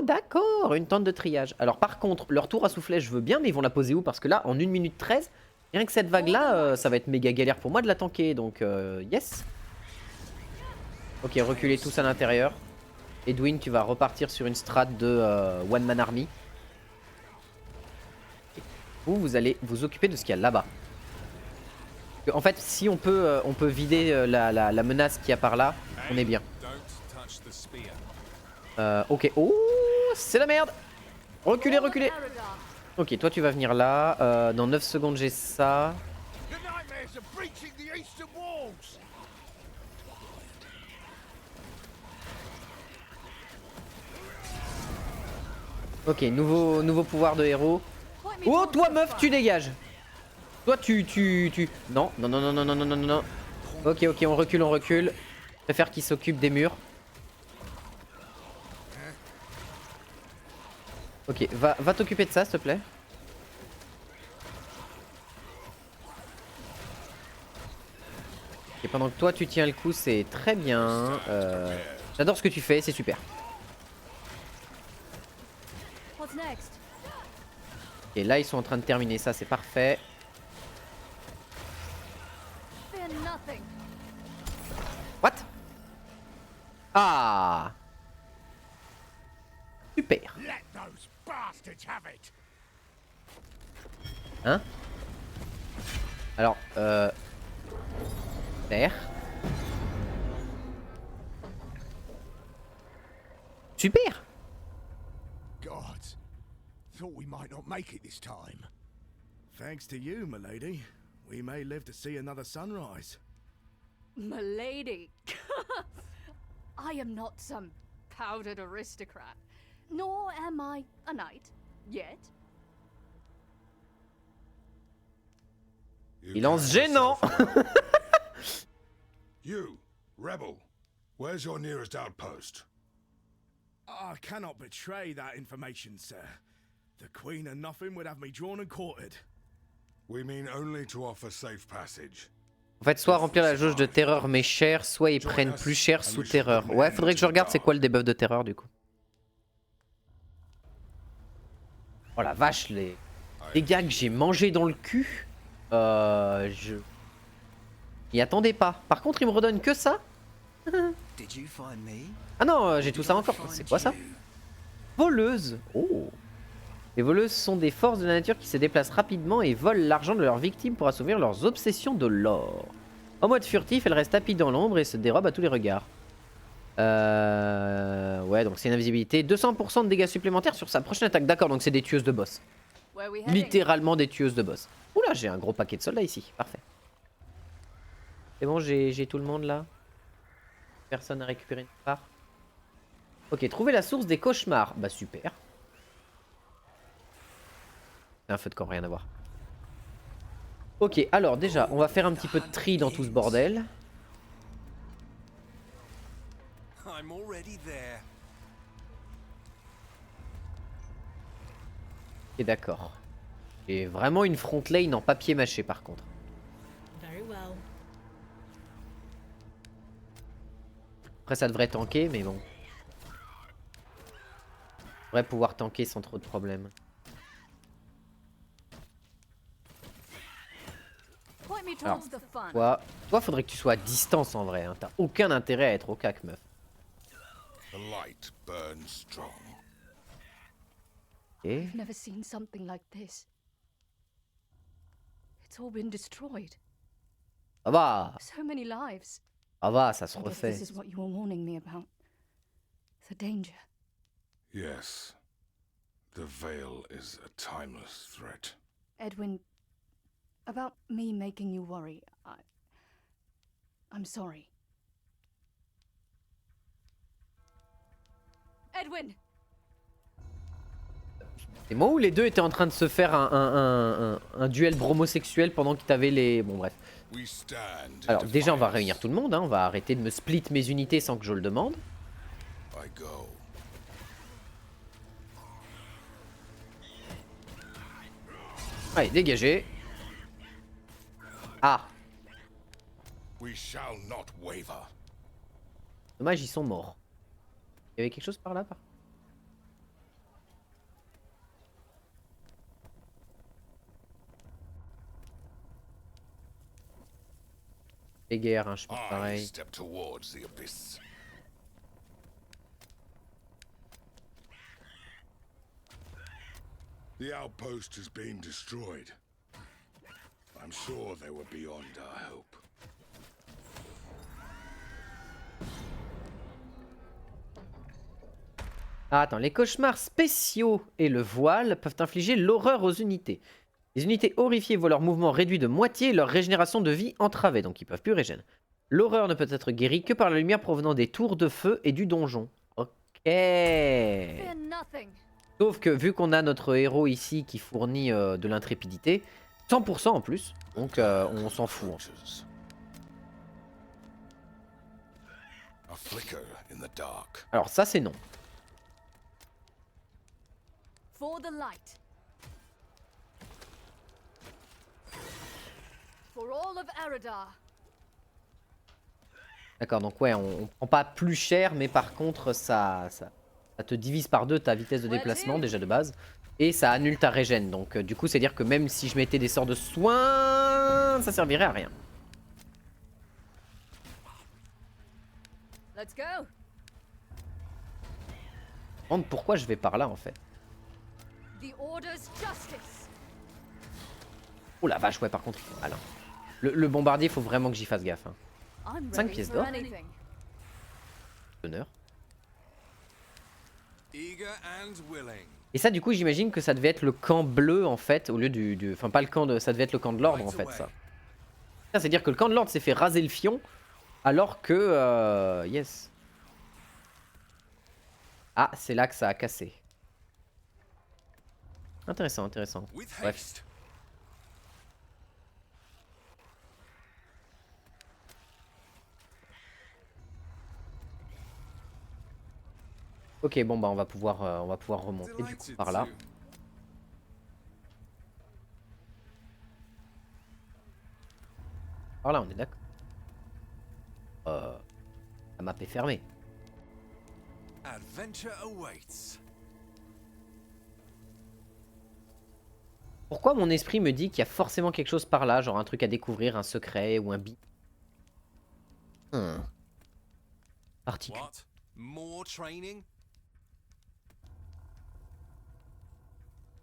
A: d'accord, une tente de triage. Alors par contre, leur tour à soufflet je veux bien, mais ils vont la poser où? Parce que là, en 1 minute 13, rien que cette vague là, ça va être méga galère pour moi de la tanker. Donc yes. Ok, reculez tous à l'intérieur. Edwin, tu vas repartir sur une strat de One Man Army. Vous allez vous occuper de ce qu'il y a là-bas. En fait, si on peut vider la menace qu'il y a par là, on est bien.
H: Don't touch the spear.
A: Ok. Oh, c'est la merde. Reculez.
E: Aradar.
A: Ok, toi tu vas venir là. Dans 9 secondes, j'ai ça.
B: The nightmares of breaching the eastern walls.
A: Ok, nouveau pouvoir de héros.
E: Point me
A: Oh,
E: towards
A: toi
E: the
A: meuf,
E: fun.
A: tu dégages. Toi, tu... Non. Ok, on recule. préfère qu'il s'occupe des murs. Ok, va t'occuper de ça, s'il te plaît. Et pendant que toi tu tiens le coup, c'est très bien. J'adore ce que tu fais, c'est super.
E: What's next?
A: Et là ils sont en train de terminer ça, c'est parfait.
E: Fear nothing.
A: What? Ah! Super.
B: Let those bastards have it.
A: Hein? Alors, Super. Super!
B: God, thought we might not make it this time.
D: Thanks to you, milady, we may live to see another sunrise.
E: Milady. I am not some powdered aristocrat. Nor am I a knight. Yet.
C: You
A: Silence
C: carry
A: gênant.
C: yourself. You, rebel, where's your nearest outpost?
D: I cannot betray that information, sir. The Queen and nothing would have me drawn and quartered.
C: We mean only to offer safe passage.
A: En fait, soit remplir la jauge de terreur mais cher, soit ils prennent plus cher sous terreur. Ouais, faudrait que je regarde c'est quoi le debuff de terreur du coup. Oh la vache, les dégâts que j'ai mangés dans le cul. Je m'y attendais pas. Par contre, il me redonne que ça.
H: Did you find me?
A: Ah non, j'ai tout ça encore. C'est quoi ça? Voleuse. Oh. Les voleuses sont des forces de la nature qui se déplacent rapidement et volent l'argent de leurs victimes pour assouvir leurs obsessions de l'or. En mode furtif, elles restent tapies dans l'ombre et se dérobent à tous les regards. Ouais, donc c'est une invisibilité. 200% de dégâts supplémentaires sur sa prochaine attaque. D'accord, donc c'est des tueuses de boss.
E: Where we heading?
A: Littéralement des tueuses de boss. Oula, j'ai un gros paquet de soldats ici. Parfait. C'est bon, j'ai tout le monde là. Personne n'a récupéré une part. Ok, trouver la source des cauchemars. Bah super. C'est un feu de camp, rien à voir. Ok, alors déjà, on va faire un petit peu de tri dans tout ce bordel.
H: I'm already there.
A: Ok, d'accord. J'ai vraiment une front lane en papier mâché par contre.
G: Very well.
A: Après ça devrait tanker, mais bon. On devrait pouvoir tanker sans trop de problèmes.
E: Point me
A: Alors,
E: towards the fun.
A: toi, faudrait que tu sois à distance en vrai. Hein. T'as aucun intérêt à être au cac, meuf.
C: The light burns strong.
A: Ok.
E: I've never seen something like this. It's all been destroyed.
A: Ça va,
E: So many lives.
A: ça va, ça se
E: I guess
A: refait.
E: this is what you were warning me about. The danger.
C: Yes. The veil is a timeless threat.
E: Edwin, about me making you worry, I'm sorry. Edwin!
A: C'est moi où les deux étaient en train de se faire un duel bromosexuel pendant que t'avais les... Bon bref.
C: We stand in
A: Alors déjà on va
C: defiance.
A: réunir tout le monde, hein. On va arrêter de me split mes unités sans que je le demande.
C: I go.
A: Allez, dégagez. Ah,
C: We shall not waver.
A: dommage ils sont morts. Il y avait quelque chose par là par... Les guerres, hein, je pense
C: I
A: pareil.
C: step towards the abyss. The outpost has been destroyed. I'm sure they were beyond our hope.
A: Ah, attends, les cauchemars spéciaux et le voile peuvent infliger l'horreur aux unités. Les unités horrifiées voient leur mouvement réduit de moitié et leur régénération de vie entravée, donc ils peuvent plus régénérer. L'horreur ne peut être guérie que par la lumière provenant des tours de feu et du donjon. Ok.
E: Fear nothing.
A: Sauf que vu qu'on a notre héros ici qui fournit de l'intrépidité, 100% en plus, donc on s'en fout. En fait.
C: A flicker in the dark.
A: Alors ça c'est non.
E: For the light. For all of Eredar.
A: D'accord, donc ouais, on prend pas plus cher, mais par contre ça te divise par deux ta vitesse de déplacement déjà de base. Et ça annule ta régène, donc du coup c'est dire que même si je mettais des sorts de soins, ça servirait à rien.
E: Let's go.
A: Je me demande pourquoi je vais par là en fait.
E: The Order's justice.
A: Oh la vache, ouais par contre, ah non. Le bombardier, faut vraiment que j'y fasse gaffe. Hein.
E: I'm
A: 5
E: ready
A: pièces
E: for
A: d'or.
E: anything.
A: Honneur.
H: Eager and willing.
A: Et ça du coup j'imagine que ça devait être le camp bleu en fait, au lieu du... Enfin pas le camp de... Ça devait être le camp de l'ordre en fait ça. Ça c'est dire que le camp de l'ordre s'est fait raser le fion, alors que... Yes. Ah, c'est là que ça a cassé. Intéressant, intéressant.
H: With
A: Bref.
H: haste.
A: Ok, bon bah on va pouvoir remonter du coup par là.
H: to.
A: Par là on est d'accord. La map est fermée.
H: Adventure awaits.
A: Pourquoi mon esprit me dit qu'il y a forcément quelque chose par là, genre un truc à découvrir, un secret ou un bi. Particulier.
H: What? More training?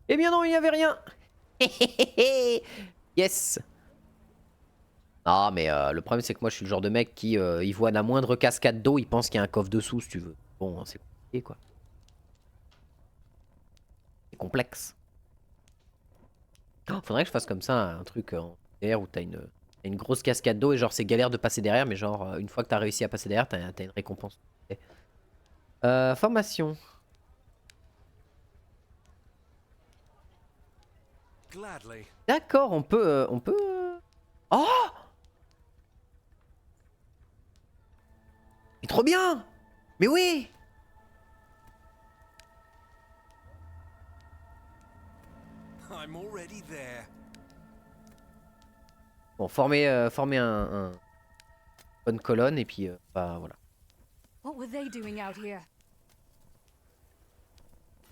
A: Eh bien non, il n'y avait rien. Yes. Ah mais le problème c'est que moi je suis le genre de mec qui il voit la moindre cascade d'eau, il pense qu'il y a un coffre dessous si tu veux. Bon, hein, c'est compliqué quoi. C'est complexe. Oh, faudrait que je fasse comme ça un truc en air où t'as une grosse cascade d'eau et genre c'est galère de passer derrière, mais genre une fois que t'as réussi à passer derrière, t'as une récompense. Formation.
H: Gladly.
A: D'accord, on peut... Oh! C'est trop bien! Mais oui!
H: I'm already there.
A: Bon, former un bonne colonne et puis bah voilà.
E: What were they doing out here?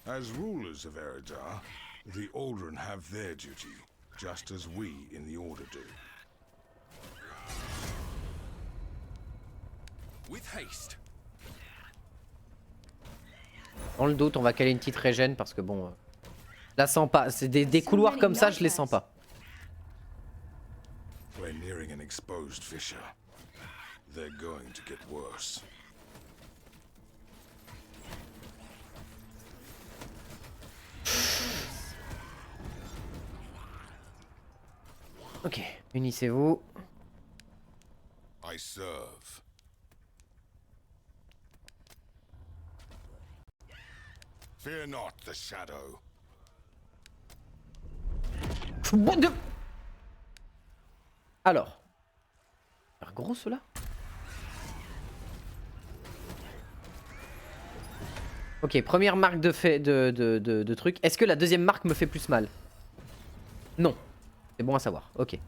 C: As rulers of Eredar, the Aldrin have their duty, just as we in the Order do.
H: With haste.
A: Dans le doute, on va caler une petite régène parce que bon... je la sens pas. C'est des couloirs comme ça, je les sens pas.
C: We're nearing an exposed fissure. They're going to get worse.
A: Ok, unissez-vous.
C: I serve. Fear not the shadow.
A: Alors. C'est gros ceux-là. Ok, première marque de truc. Est-ce que la deuxième marque me fait plus mal? Non. C'est bon à savoir, ok.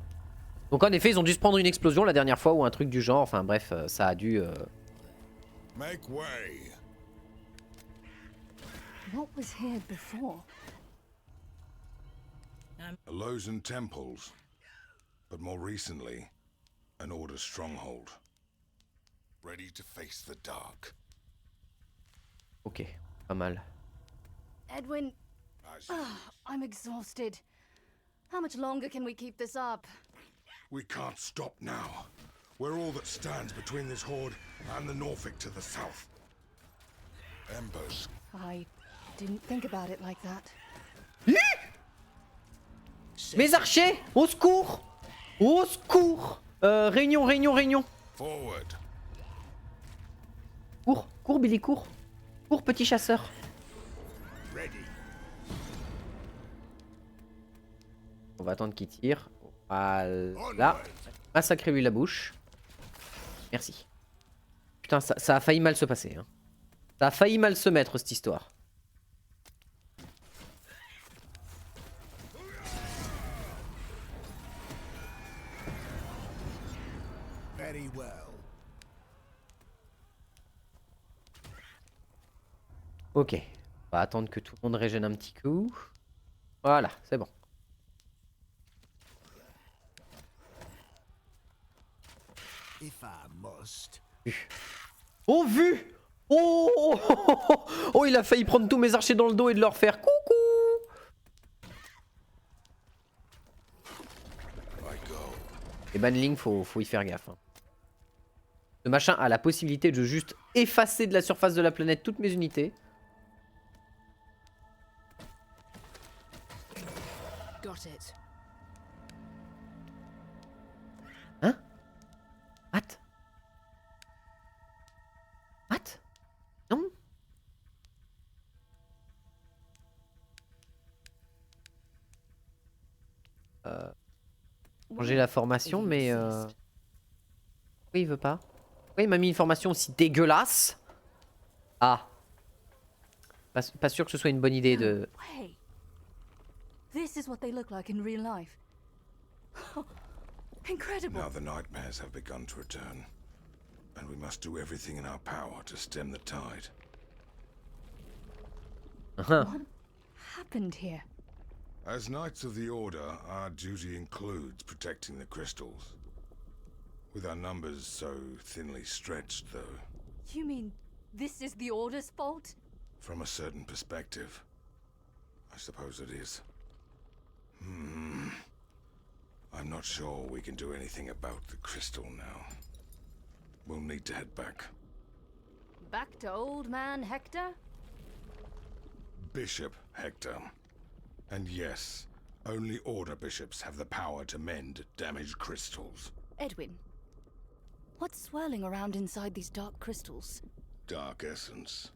A: Donc en effet, ils ont dû se prendre une explosion la dernière fois ou un truc du genre. Enfin bref, ça a dû...
C: Make way.
E: What was here before?
C: Elosan temples, but more recently, an Order stronghold. Ready to face the dark.
A: Ok, pas mal.
E: Edwin,
C: As
E: I'm exhausted. How much longer can we keep this up?
C: we can't stop now. We're all that stands between this horde and the Norfolk to the south. Embers.
E: I didn't think about it like that.
A: Mes archers! Au secours! Au secours! Réunion.
C: Forward.
A: Cours Billy, cours. Cours petit chasseur.
B: Ready.
A: On va attendre qu'il tire. Voilà. Massacrez-lui la bouche. Merci. Putain, ça a failli mal se passer. Hein. Ça a failli mal se mettre, cette histoire.
B: Very well.
A: Ok. On va attendre que tout le monde régène un petit coup. Voilà, c'est bon.
B: If I must.
A: Oh, vu! Oh, oh, il a failli prendre tous mes archers dans le dos et de leur faire coucou! Et Banling, faut y faire gaffe. Hein. Ce machin a la possibilité de juste effacer de la surface de la planète toutes mes unités.
E: Got it.
A: Hein? What? What? Non? Changer la formation, mais oui, il veut pas. Pourquoi il m'a mis une formation aussi dégueulasse? Ah. Pas sûr que ce soit une bonne idée de...
E: Hey, this is what they look like in real life. Incredible.
C: Now the nightmares have begun to return, and we must do everything in our power to stem the tide.
A: What
E: Happened here?
C: As Knights of the Order, our duty includes protecting the crystals. With our numbers so thinly stretched, though,
E: You mean this is the Order's fault?
C: from a certain perspective, I suppose it is. I'm not sure we can do anything about the crystal now. We'll need to head back.
E: Back to old man Hector?
C: Bishop Hector. And yes, only Order bishops have the power to mend damaged crystals.
E: Edwin, what's swirling around inside these dark crystals?
C: Dark essence.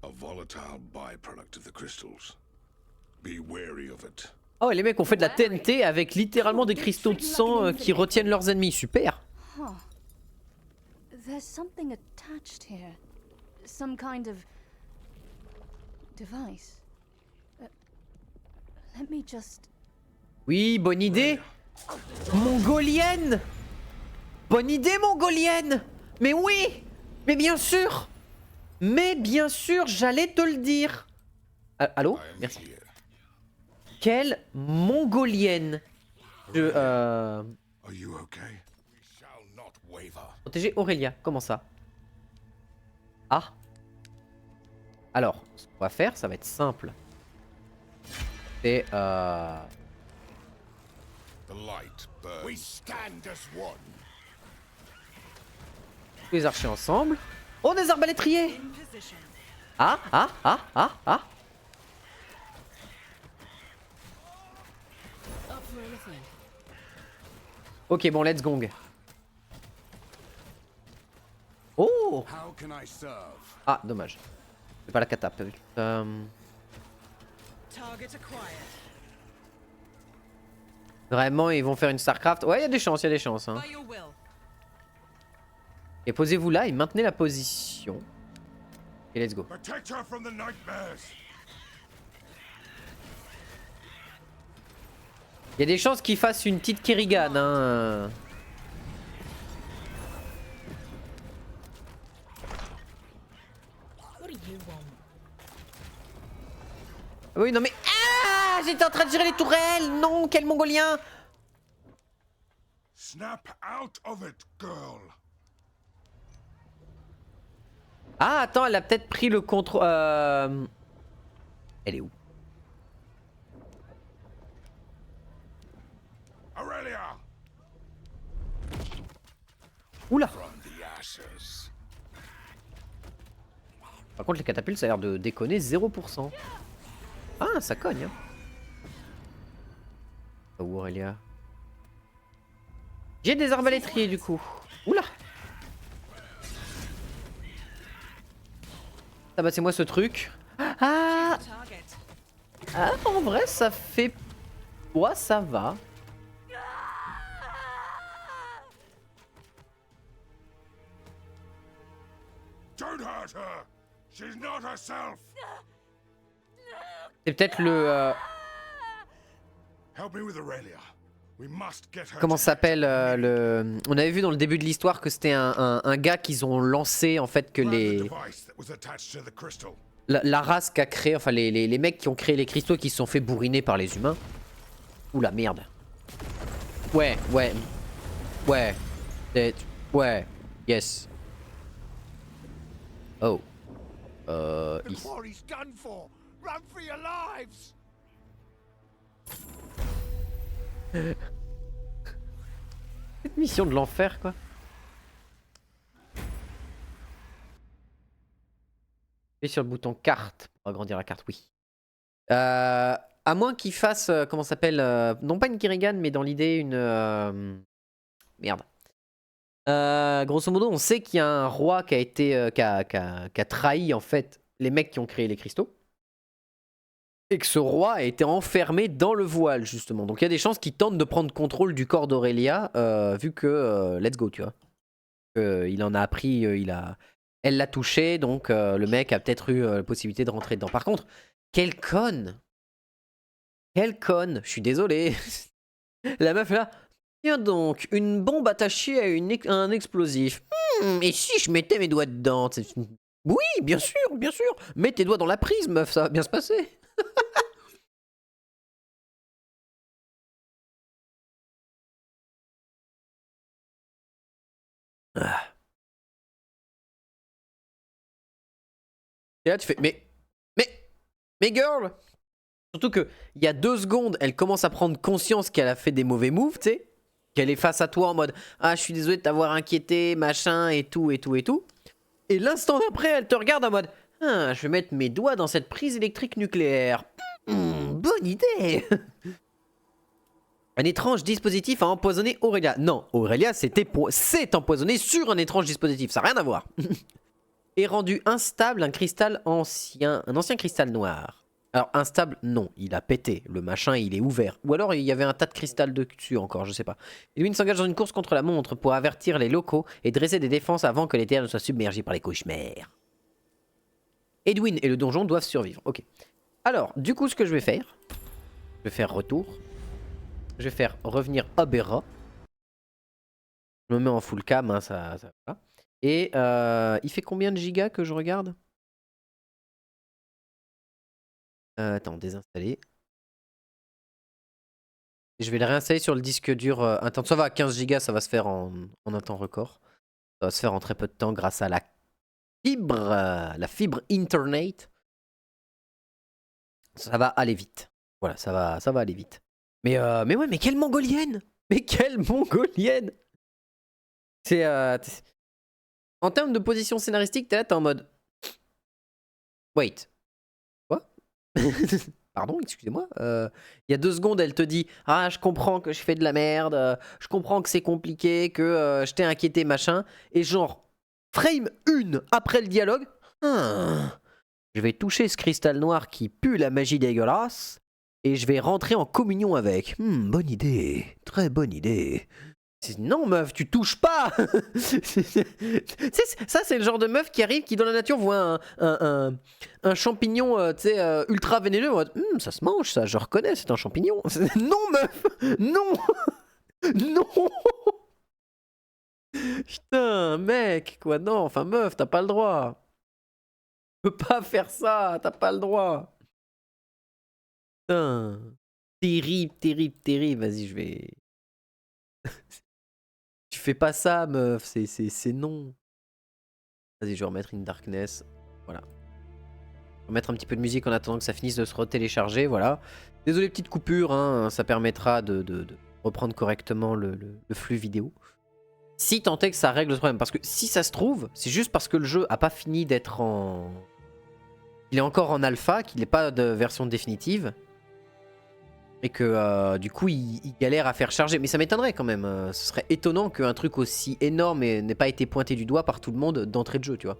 C: A volatile byproduct of the crystals. Be wary of it.
A: Oh, et les mecs ont fait de la TNT avec littéralement des cristaux de sang qui retiennent leurs ennemis. Super.
E: Huh. There's something attached here. Some kind of device. Let me just...
A: Oui, bonne idée. Mongolienne. Bonne idée, mongolienne. Mais oui. Mais bien sûr. Mais bien sûr, j'allais te le dire. Allô? Merci. Quelle mongolienne.
C: Are you okay? We shall not waver.
A: Protéger Aurélia, comment ça? Ah. Alors, ce qu'on va faire, ça va être simple. C'est
C: The light burns.
B: We stand as one.
A: tous les archers ensemble. Oh, des arbalétriers! Ah, ah, ah, ah, ah. Ok, bon, let's gong. Oh!
B: How can I serve?
A: Ah, dommage. C'est pas la catapulte.
G: Target acquired.
A: Vraiment, ils vont faire une StarCraft. Ouais, il y a des chances, il y a des chances. Hein.
G: By your will.
A: Et posez-vous là et maintenez la position. Et let's go.
C: Protect her from the nightmares.
A: Il y a des chances qu'ils fassent une petite Kerrigan. Hein.
G: What do you want?
A: Oui, non mais... Ah! J'étais en train de gérer les tourelles! Non, quel mongolien!
C: Snap out of it, girl.
A: Ah, attends, elle a peut-être pris le contrôle... Elle est où?
C: Aurelia.
A: Oula!
C: From the ashes.
A: Par contre, les catapultes, ça a l'air de déconner 0%. Ah, ça cogne, hein. Où Aurélia? J'ai des arbalétriers, du coup. Oula! Ah bah, c'est moi ce truc. Ah!
G: Target.
A: Ah, en vrai, ça fait... Ouais, ça va.
C: Don't hurt her. She's not herself.
A: C'est peut-être le...
C: Help me with Aurelia. We must get her.
A: comment
C: to
A: ça s'appelle
C: Hector
A: le... On avait vu dans le début de l'histoire que c'était un gars qu'ils ont lancé en fait que
C: Grab the
A: les...
C: device that was attached to the crystal.
A: La race qu'a créé, enfin les mecs qui ont créé les cristaux qui se sont fait bourriner par les humains. Ouh la merde. Ouais. Ouais. Yes. Oh.
B: The
A: Ici.
B: quarry's done for. Run for your lives.
A: Cette mission de l'enfer quoi. Et sur le bouton carte pour agrandir la carte, oui. À moins qu'il fasse, comment ça s'appelle, non pas une Kirrigan, mais dans l'idée une... merde. Grosso modo, on sait qu'il y a un roi qui a été, qui a trahi en fait les mecs qui ont créé les cristaux. Et que ce roi a été enfermé dans le voile justement. Donc il y a des chances qu'il tente de prendre contrôle du corps d'Aurelia, vu que, let's go, tu vois. Il en a appris, elle l'a touché, donc le mec a peut-être eu la possibilité de rentrer dedans. Par contre, quelle conne! Quelle conne! Je suis désolé. La meuf est là. Tiens donc, une bombe attachée à un explosif. Et si je mettais mes doigts dedans? Oui, bien sûr. Mets tes doigts dans la prise, meuf, ça va bien se passer. Ah. Et là tu fais mais girl. Surtout que il y a 2 secondes elle commence à prendre conscience qu'elle a fait des mauvais moves, tu sais, qu'elle est face à toi en mode ah je suis désolé de t'avoir inquiété machin et tout. Et l'instant d'après elle te regarde en mode ah je vais mettre mes doigts dans cette prise électrique nucléaire. Bonne idée. Un étrange dispositif a empoisonné Aurelia. Non, Aurelia s'est empoisonné sur un étrange dispositif, ça n'a rien à voir. Et rendu instable un ancien cristal noir. Alors instable, non, il a pété, le machin il est ouvert. Ou alors il y avait un tas de cristal dessus encore, je sais pas. Edwin s'engage dans une course contre la montre pour avertir les locaux et dresser des défenses avant que les terres ne soient submergées par les cauchemars. Edwin et le donjon doivent survivre, ok. Alors, du coup ce que je vais faire, je vais faire retour. Je vais faire revenir Abera. Je me mets en full cam, hein, ça va. Et il fait combien de gigas que je regarde? Attends, désinstaller. Et je vais le réinstaller sur le disque dur interne. Ça va, 15 gigas, ça va se faire en un temps record. Ça va se faire en très peu de temps grâce à la fibre internet. Ça va aller vite. Voilà, ça va aller vite. Mais ouais, mais quelle mongolienne! Mais quelle mongolienne! C'est en termes de position scénaristique, t'es là, t'es en mode. Wait. Quoi? Pardon, excusez-moi. Il y a 2 secondes, elle te dit ah, je comprends que je fais de la merde, je comprends que c'est compliqué, que je t'ai inquiété, machin. Et genre, frame 1 après le dialogue, je vais toucher ce cristal noir qui pue la magie dégueulasse et je vais rentrer en communion avec. Bonne idée, très bonne idée. Non meuf, tu touches pas. Ça c'est le genre de meuf qui arrive, qui dans la nature voit un champignon ultra vénéneux. Ça se mange ça, je reconnais, c'est un champignon. Non meuf, non. Non. Putain mec, quoi, non, enfin meuf, t'as pas le droit. Tu peux pas faire ça, t'as pas le droit. Putain. Terrible, vas-y je vais... Tu fais pas ça, meuf, c'est non. Vas-y, je vais remettre une darkness. Voilà. Je vais remettre un petit peu de musique en attendant que ça finisse de se retélécharger, voilà. Désolé, petite coupure, hein, ça permettra de reprendre correctement le flux vidéo. Si tant est que ça règle ce problème, parce que si ça se trouve, c'est juste parce que le jeu a pas fini d'être en... Il est encore en alpha, qu'il n'est pas de version définitive. Et que du coup il galère à faire charger. Mais ça m'étonnerait quand même. Ce serait étonnant qu'un truc aussi énorme n'ait pas été pointé du doigt par tout le monde d'entrée de jeu, tu vois.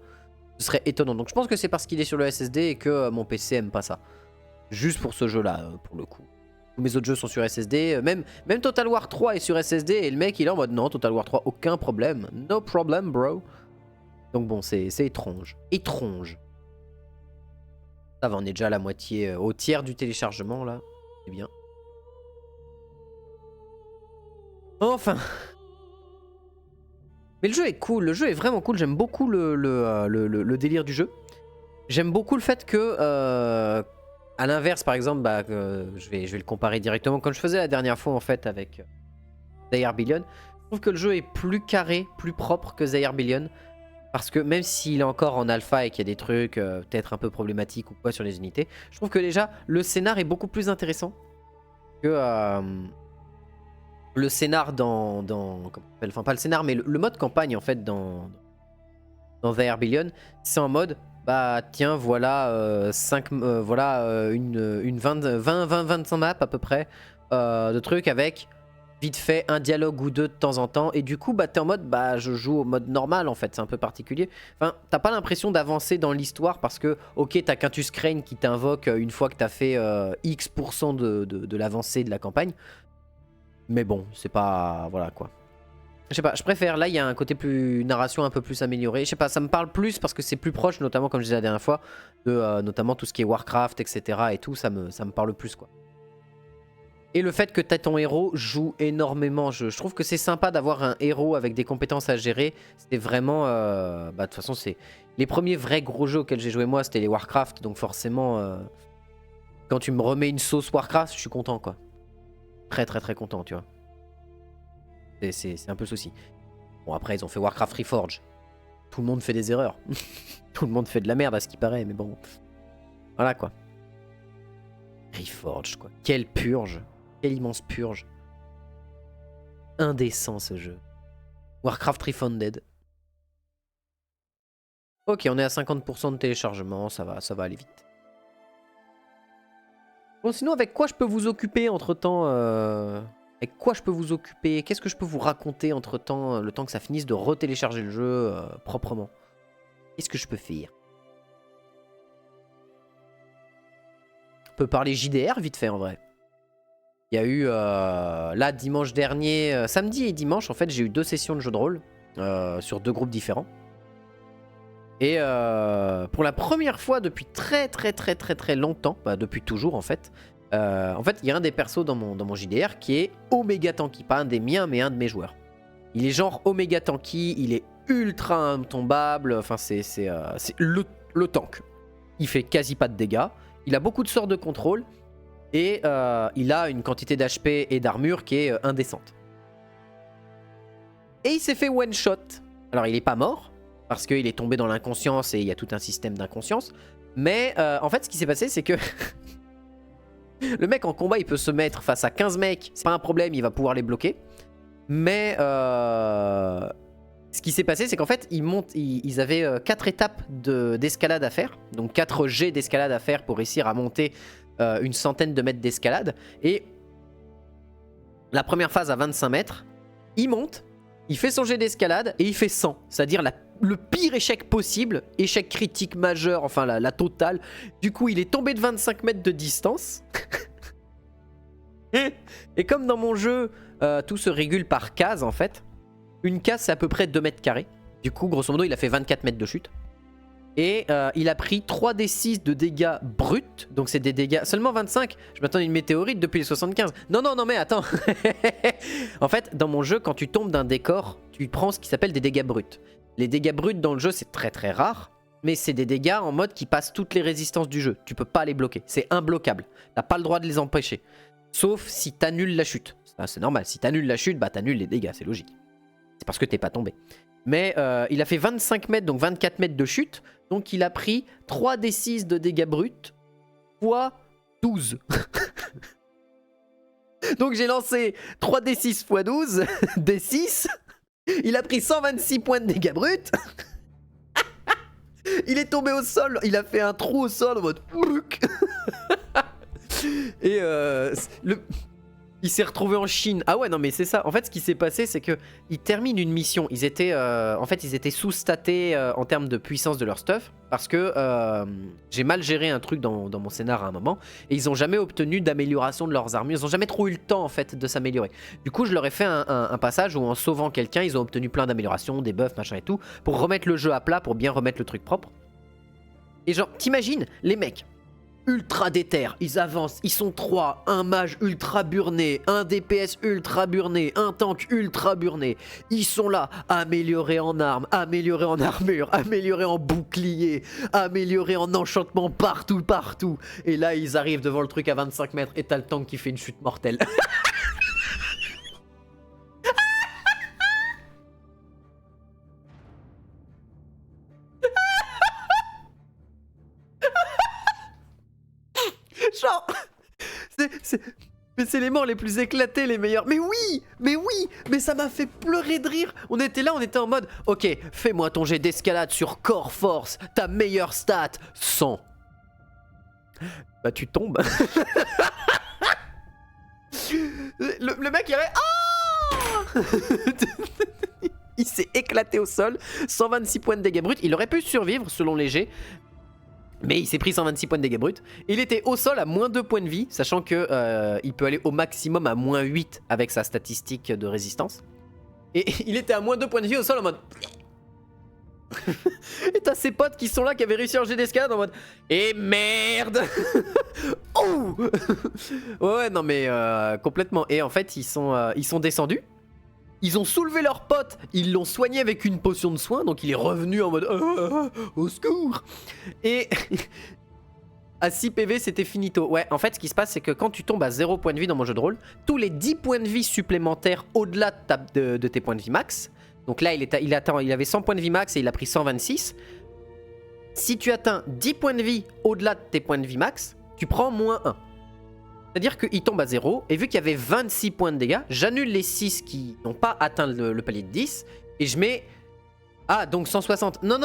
A: Ce serait étonnant. Donc je pense que c'est parce qu'il est sur le SSD et que mon PC aime pas ça. Juste pour ce jeu-là, pour le coup. Tous mes autres jeux sont sur SSD. Même Total War 3 est sur SSD et le mec il est en mode non, Total War 3, aucun problème. No problem, bro. Donc bon, c'est étrange. Étrange. Ça va, on est déjà à la moitié, au tiers du téléchargement là. C'est bien. Enfin. Mais le jeu est cool, le jeu est vraiment cool. J'aime beaucoup le délire du jeu. J'aime beaucoup le fait que, à l'inverse par exemple, bah, je vais le comparer directement comme je faisais la dernière fois en fait avec Zaire Billion. Je trouve que le jeu est plus carré, plus propre que Zaire Billion. Parce que même s'il est encore en alpha et qu'il y a des trucs peut-être un peu problématiques ou quoi sur les unités, je trouve que déjà le scénar est beaucoup plus intéressant que le scénar dans enfin pas le scénar mais le mode campagne en fait dans Zaire Billion. C'est en mode bah tiens voilà 20-25 maps à peu près de trucs avec vite fait un dialogue ou deux de temps en temps et du coup bah t'es en mode bah je joue au mode normal en fait, c'est un peu particulier. Enfin t'as pas l'impression d'avancer dans l'histoire parce que ok t'as Quintus Crane qui t'invoque une fois que t'as fait X% de l'avancée de la campagne, mais bon c'est pas voilà quoi. Je sais pas, je préfère, là il y a un côté plus narration un peu plus amélioré, je sais pas, ça me parle plus parce que c'est plus proche notamment comme je disais la dernière fois de notamment tout ce qui est Warcraft etc et tout, ça me parle plus quoi. Et le fait que t'as ton héros joue énormément. Je trouve que c'est sympa d'avoir un héros avec des compétences à gérer. C'était vraiment... bah, de toute façon, c'est... Les premiers vrais gros jeux auxquels j'ai joué moi, c'était les Warcraft. Donc forcément, quand tu me remets une sauce Warcraft, je suis content, quoi. Très, très, très content, tu vois. C'est un peu le souci. Bon, après, ils ont fait Warcraft Reforged. Tout le monde fait des erreurs. Tout le monde fait de la merde, à ce qui paraît, mais bon. Voilà, quoi. Reforged, quoi. Quelle purge. Quelle immense purge. Indécent ce jeu. Warcraft Refunded. Ok, on est à 50% de téléchargement, ça va aller vite. Bon, sinon, avec quoi je peux vous occuper entre-temps Avec quoi je peux vous occuper? Qu'est-ce que je peux vous raconter entre-temps, le temps que ça finisse de retélécharger le jeu proprement? Qu'est-ce que je peux faire? On peut parler JDR vite fait en vrai. Il y a eu, là, dimanche dernier, samedi et dimanche, en fait, j'ai eu 2 sessions de jeu de rôle sur 2 groupes différents. Et pour la première fois depuis très longtemps, bah, depuis toujours en fait, il y a un des persos dans mon JDR qui est Omega Tanky, pas un des miens, mais un de mes joueurs. Il est genre Omega Tanky, il est ultra intombable, enfin c'est le tank. Il fait quasi pas de dégâts, il a beaucoup de sorts de contrôle. Et il a une quantité d'HP et d'armure qui est indécente. Et il s'est fait one shot. Alors il est pas mort, parce qu'il est tombé dans l'inconscience et il y a tout un système d'inconscience. Mais en fait ce qui s'est passé c'est que le mec en combat il peut se mettre face à 15 mecs, c'est pas un problème, il va pouvoir les bloquer. Mais ce qui s'est passé c'est qu'en fait ils avaient 4 étapes d'escalade à faire. Donc 4 jets d'escalade à faire pour réussir à monter une centaine de mètres d'escalade. Et la première phase à 25 mètres, il monte, il fait son jet d'escalade et il fait 100. C'est-à-dire le pire échec possible, échec critique majeur, enfin la totale. Du coup, il est tombé de 25 mètres de distance. Et comme dans mon jeu, tout se régule par case en fait. Une case, c'est à peu près 2 mètres carrés. Du coup, grosso modo, il a fait 24 mètres de chute. Et il a pris 3d6 de dégâts bruts. Donc c'est des dégâts... Seulement 25. Je m'attendais à une météorite depuis les 75. Non, mais attends. En fait, dans mon jeu, quand tu tombes d'un décor, tu prends ce qui s'appelle des dégâts bruts. Les dégâts bruts dans le jeu, c'est très rare. Mais c'est des dégâts en mode qui passent toutes les résistances du jeu. Tu peux pas les bloquer. C'est imbloquable. T'as pas le droit de les empêcher. Sauf si t'annules la chute. C'est normal. Si t'annules la chute, bah t'annules les dégâts. C'est logique. C'est parce que t'es pas tombé. Mais il a fait 25 mètres, donc 24 mètres de chute. Donc il a pris 3d6 de dégâts bruts fois 12. Donc j'ai lancé 3d6 x 12, d6. Il a pris 126 points de dégâts bruts. Il est tombé au sol, il a fait un trou au sol en mode... Et Il s'est retrouvé en Chine. Ah ouais, non mais c'est ça. En fait, ce qui s'est passé, c'est que ils terminent une mission. Ils étaient, en fait, ils étaient sous-statés en termes de puissance de leur stuff parce que j'ai mal géré un truc dans mon scénar à un moment et ils ont jamais obtenu d'amélioration de leurs armures. Ils ont jamais trop eu le temps en fait de s'améliorer. Du coup, je leur ai fait un passage où en sauvant quelqu'un, ils ont obtenu plein d'améliorations, des buffs, machin et tout, pour remettre le jeu à plat, pour bien remettre le truc propre. Et genre, t'imagines les mecs ultra déter, ils avancent, ils sont 3, un mage ultra burné, un DPS ultra burné, un tank ultra burné. Ils sont là, améliorés en armes, améliorés en armure, améliorés en bouclier, améliorés en enchantement partout, partout. Et là, ils arrivent devant le truc à 25 mètres et t'as le tank qui fait une chute mortelle. Genre, mais c'est les morts les plus éclatés, les meilleurs. Mais oui, mais ça m'a fait pleurer de rire. On était là, on était en mode, ok, fais-moi ton jet d'escalade sur Core Force, ta meilleure stat, 100. Bah tu tombes. le mec il avait... Oh il s'est éclaté au sol, 126 points de dégâts bruts. Il aurait pu survivre selon les jets. Mais il s'est pris 126 points de dégâts bruts. Il était au sol à moins 2 points de vie, sachant que il peut aller au maximum à moins 8 avec sa statistique de résistance. Et il était à moins 2 points de vie au sol en mode... Et t'as ses potes qui sont là, qui avaient réussi un jet d'escalade en mode... Et merde. Oh. Ouais, non mais complètement. Et en fait, ils sont descendus. Ils ont soulevé leur pote, ils l'ont soigné avec une potion de soin, donc il est revenu en mode au secours. Et à 6 PV, c'était finito. Ouais, en fait, ce qui se passe, c'est que quand tu tombes à 0 point de vie dans mon jeu de rôle, tous les 10 points de vie supplémentaires au-delà de tes points de vie max, donc là, il avait 100 points de vie max et il a pris 126. Si tu atteins 10 points de vie au-delà de tes points de vie max, tu prends moins 1. C'est-à-dire qu'il tombe à 0, et vu qu'il y avait 26 points de dégâts, j'annule les 6 qui n'ont pas atteint le palier de 10, et je mets... Ah, donc 160. Non,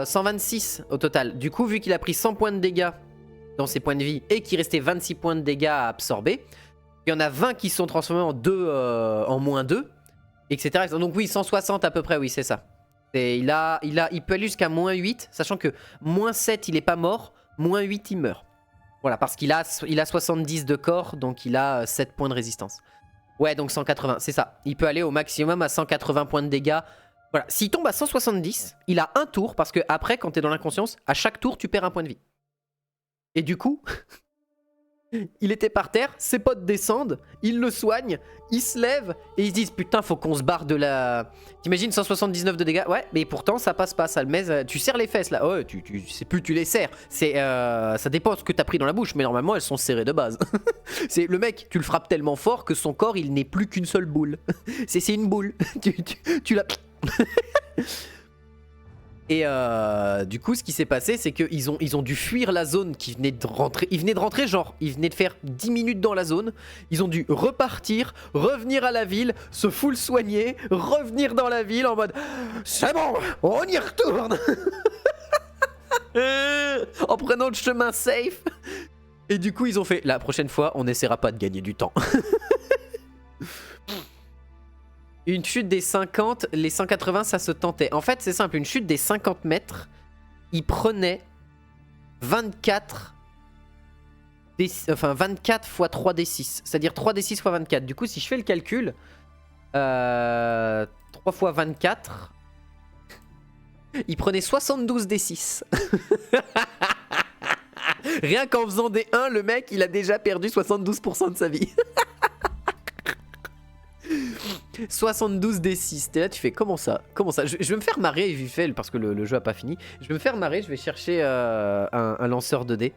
A: 126 au total. Du coup, vu qu'il a pris 100 points de dégâts dans ses points de vie, et qu'il restait 26 points de dégâts à absorber, il y en a 20 qui sont transformés en moins 2, etc. Donc oui, 160 à peu près, oui, c'est ça. Et il peut aller jusqu'à moins 8, sachant que moins 7, il est pas mort, moins 8, il meurt. Voilà, parce qu'il a 70 de corps, donc il a 7 points de résistance. Ouais, donc 180, c'est ça. Il peut aller au maximum à 180 points de dégâts. Voilà, s'il tombe à 170, il a un tour, parce que après, quand t'es dans l'inconscience, à chaque tour, tu perds un point de vie. Et du coup, il était par terre, ses potes descendent, ils le soignent, ils se lèvent, et ils se disent, putain, faut qu'on se barre de la... T'imagines 179 de dégâts? Ouais, mais pourtant, ça passe pas, ça le met... Tu serres les fesses, là. Ouais, tu sais plus, tu les serres. Ça dépend de ce que t'as pris dans la bouche, mais normalement, elles sont serrées de base. C'est le mec, tu le frappes tellement fort que son corps, il n'est plus qu'une seule boule. C'est une boule. tu la... Et du coup, ce qui s'est passé, c'est qu'ils ont dû fuir la zone qui venait de rentrer. Ils venaient de rentrer, genre, ils venaient de faire 10 minutes dans la zone. Ils ont dû repartir, revenir à la ville, se full soigner, revenir dans la ville en mode c'est bon, on y retourne. En prenant le chemin safe. Et du coup, ils ont fait la prochaine fois, on n'essaiera pas de gagner du temps. Une chute des 50, les 180, ça se tentait. En fait, c'est simple, une chute des 50 mètres, il prenait 24 x 3 d6. C'est-à-dire 3 d6 x 24. Du coup, si je fais le calcul, 3 x 24, il prenait 72 d6. Rien qu'en faisant des 1, le mec, il a déjà perdu 72% de sa vie. 72 D6, t'es là, tu fais comment ça? Je vais me faire marrer vite fait parce que le jeu a pas fini. Je vais me faire marrer, je vais chercher un lanceur de dés.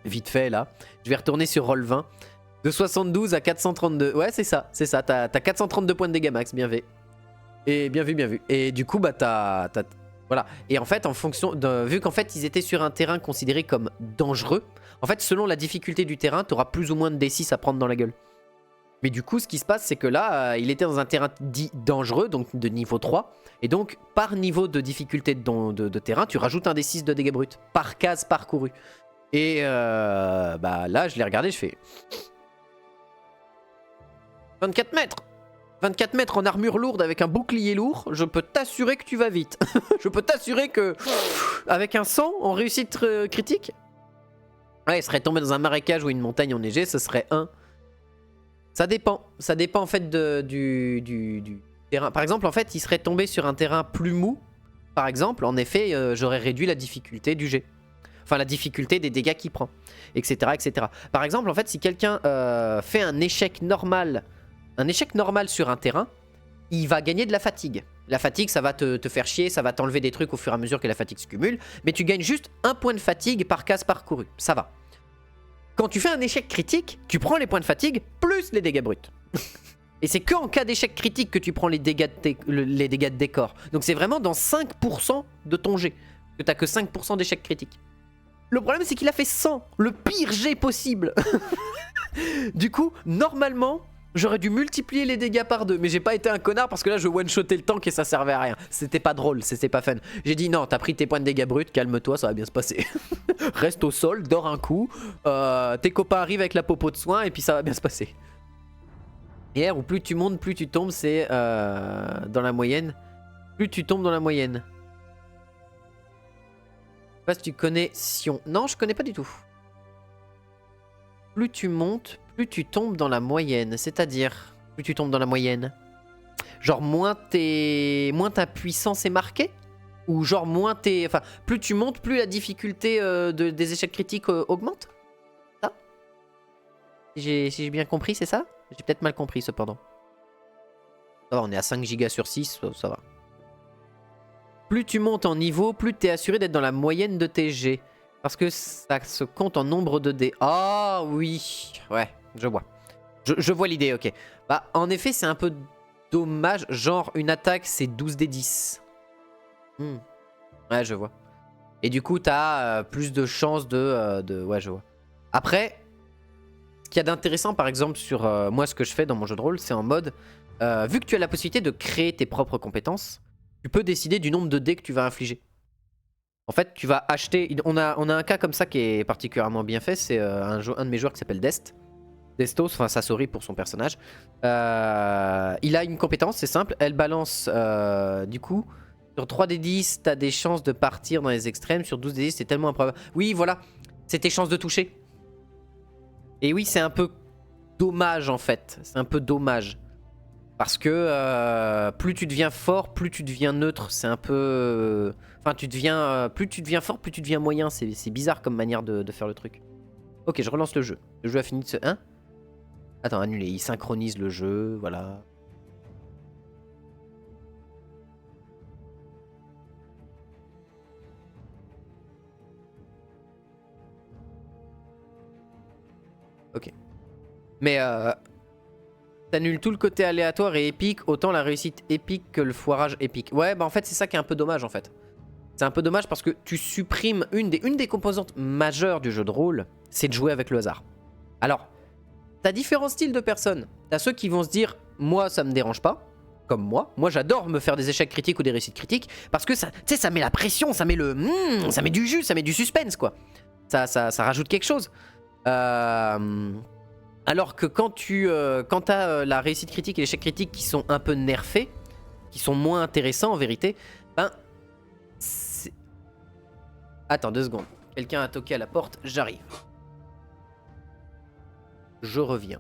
A: Vite fait là. Je vais retourner sur Roll 20. De 72 à 432. Ouais, c'est ça. T'as 432 points de dégâts max, bien vu. Et bien vu. Et du coup, bah voilà. Et en fait, en fonction de... Vu qu'en fait, ils étaient sur un terrain considéré comme dangereux, en fait, selon la difficulté du terrain, t'auras plus ou moins de D6 à prendre dans la gueule. Mais du coup, ce qui se passe, c'est que là, il était dans un terrain dit dangereux, donc de niveau 3. Et donc, par niveau de difficulté de terrain, tu rajoutes un D6 de dégâts bruts par case parcourue. Et bah là, je l'ai regardé, je fais... 24 mètres 24 mètres en armure lourde avec un bouclier lourd, je peux t'assurer que tu vas vite. Je peux t'assurer que avec un 100 en réussite critique, ouais, il serait tombé dans un marécage ou une montagne enneigée, ce serait 1. Ça dépend en fait du terrain. Par exemple, en fait, il serait tombé sur un terrain plus mou. Par exemple, en effet, j'aurais réduit la difficulté du jet. Enfin, la difficulté des dégâts qu'il prend, etc., etc. Par exemple, en fait, si quelqu'un fait un échec normal sur un terrain, il va gagner de la fatigue. La fatigue, ça va te faire chier, ça va t'enlever des trucs au fur et à mesure que la fatigue se cumule, mais tu gagnes juste 1 point de fatigue par case parcourue. Ça va. Quand tu fais un échec critique, tu prends les points de fatigue plus les dégâts bruts. Et c'est que en cas d'échec critique que tu prends les dégâts de décor. Donc c'est vraiment dans 5% de ton jet que t'as que 5% d'échec critique. Le problème c'est qu'il a fait 100, le pire jet possible. Du coup, normalement, j'aurais dû multiplier les dégâts par 2. Mais j'ai pas été un connard parce que là je one-shotais le tank et ça servait à rien. C'était pas drôle, c'était pas fun. J'ai dit non, t'as pris tes points de dégâts bruts, calme-toi, ça va bien se passer. Reste au sol, dors un coup. Tes copains arrivent avec la popo de soin et puis ça va bien se passer. Et où plus tu montes, plus tu tombes, c'est dans la moyenne. Plus tu tombes dans la moyenne. Je sais pas si tu connais Sion. Non, je connais pas du tout. Plus tu montes, plus tu tombes dans la moyenne. C'est-à-dire, plus tu tombes dans la moyenne. Genre, moins ta puissance est marquée. Ou genre, moins tes... Enfin, plus tu montes, plus la difficulté des échecs critiques augmente. Ça, si j'ai bien compris, c'est ça? J'ai peut-être mal compris, cependant. Ça va, on est à 5 gigas sur 6, ça va. Plus tu montes en niveau, plus tu es assuré d'être dans la moyenne de tes jets. Parce que ça se compte en nombre de dés. Ah oui, ouais, je vois. Je vois l'idée, ok. Bah, en effet, c'est un peu dommage. Genre, une attaque, c'est 12 dés 10. Ouais, je vois. Et du coup, t'as plus de chances de... Ouais, je vois. Après, ce qu'il y a d'intéressant, par exemple, sur moi, ce que je fais dans mon jeu de rôle, c'est en mode... vu que tu as la possibilité de créer tes propres compétences, tu peux décider du nombre de dés que tu vas infliger. En fait, tu vas acheter... On a un cas comme ça qui est particulièrement bien fait. C'est un de mes joueurs qui s'appelle Dest. Destos, enfin Sasori pour son personnage. Il a une compétence, c'est simple. Elle balance, du coup, sur 3d10, t'as des chances de partir dans les extrêmes. Sur 12d10, c'est tellement improbable. Oui, voilà, c'est tes chances de toucher. Et oui, c'est un peu dommage en fait. C'est un peu dommage. Parce que plus tu deviens fort, plus tu deviens neutre. C'est un peu... Enfin, tu deviens... plus tu deviens fort, plus tu deviens moyen. C'est bizarre comme manière de faire le truc. Ok, je relance le jeu. Le jeu a fini de se... Hein? Attends, annuler. Il synchronise le jeu, voilà. Ok. Mais t'annules tout le côté aléatoire et épique, autant la réussite épique que le foirage épique. Ouais, bah en fait, c'est ça qui est un peu dommage, en fait. C'est un peu dommage parce que tu supprimes une des composantes majeures du jeu de rôle, c'est de jouer avec le hasard. Alors, t'as différents styles de personnes. T'as ceux qui vont se dire, moi, ça me dérange pas. Comme moi. Moi, j'adore me faire des échecs critiques ou des réussites critiques parce que ça, tu sais, ça met la pression, ça met le... ça met du jus, ça met du suspense, quoi. Ça rajoute quelque chose. Alors que quand t'as la réussite critique et l'échec critique qui sont un peu nerfés, qui sont moins intéressants en vérité, ben... Attends 2 secondes. Quelqu'un a toqué à la porte, j'arrive. Je reviens.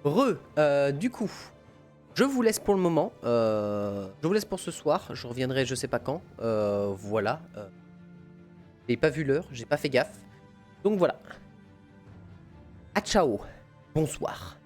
A: Du coup, je vous laisse pour le moment. Je vous laisse pour ce soir. Je reviendrai je sais pas quand. Voilà. J'ai pas vu l'heure, j'ai pas fait gaffe. Donc voilà. À ciao. Bonsoir.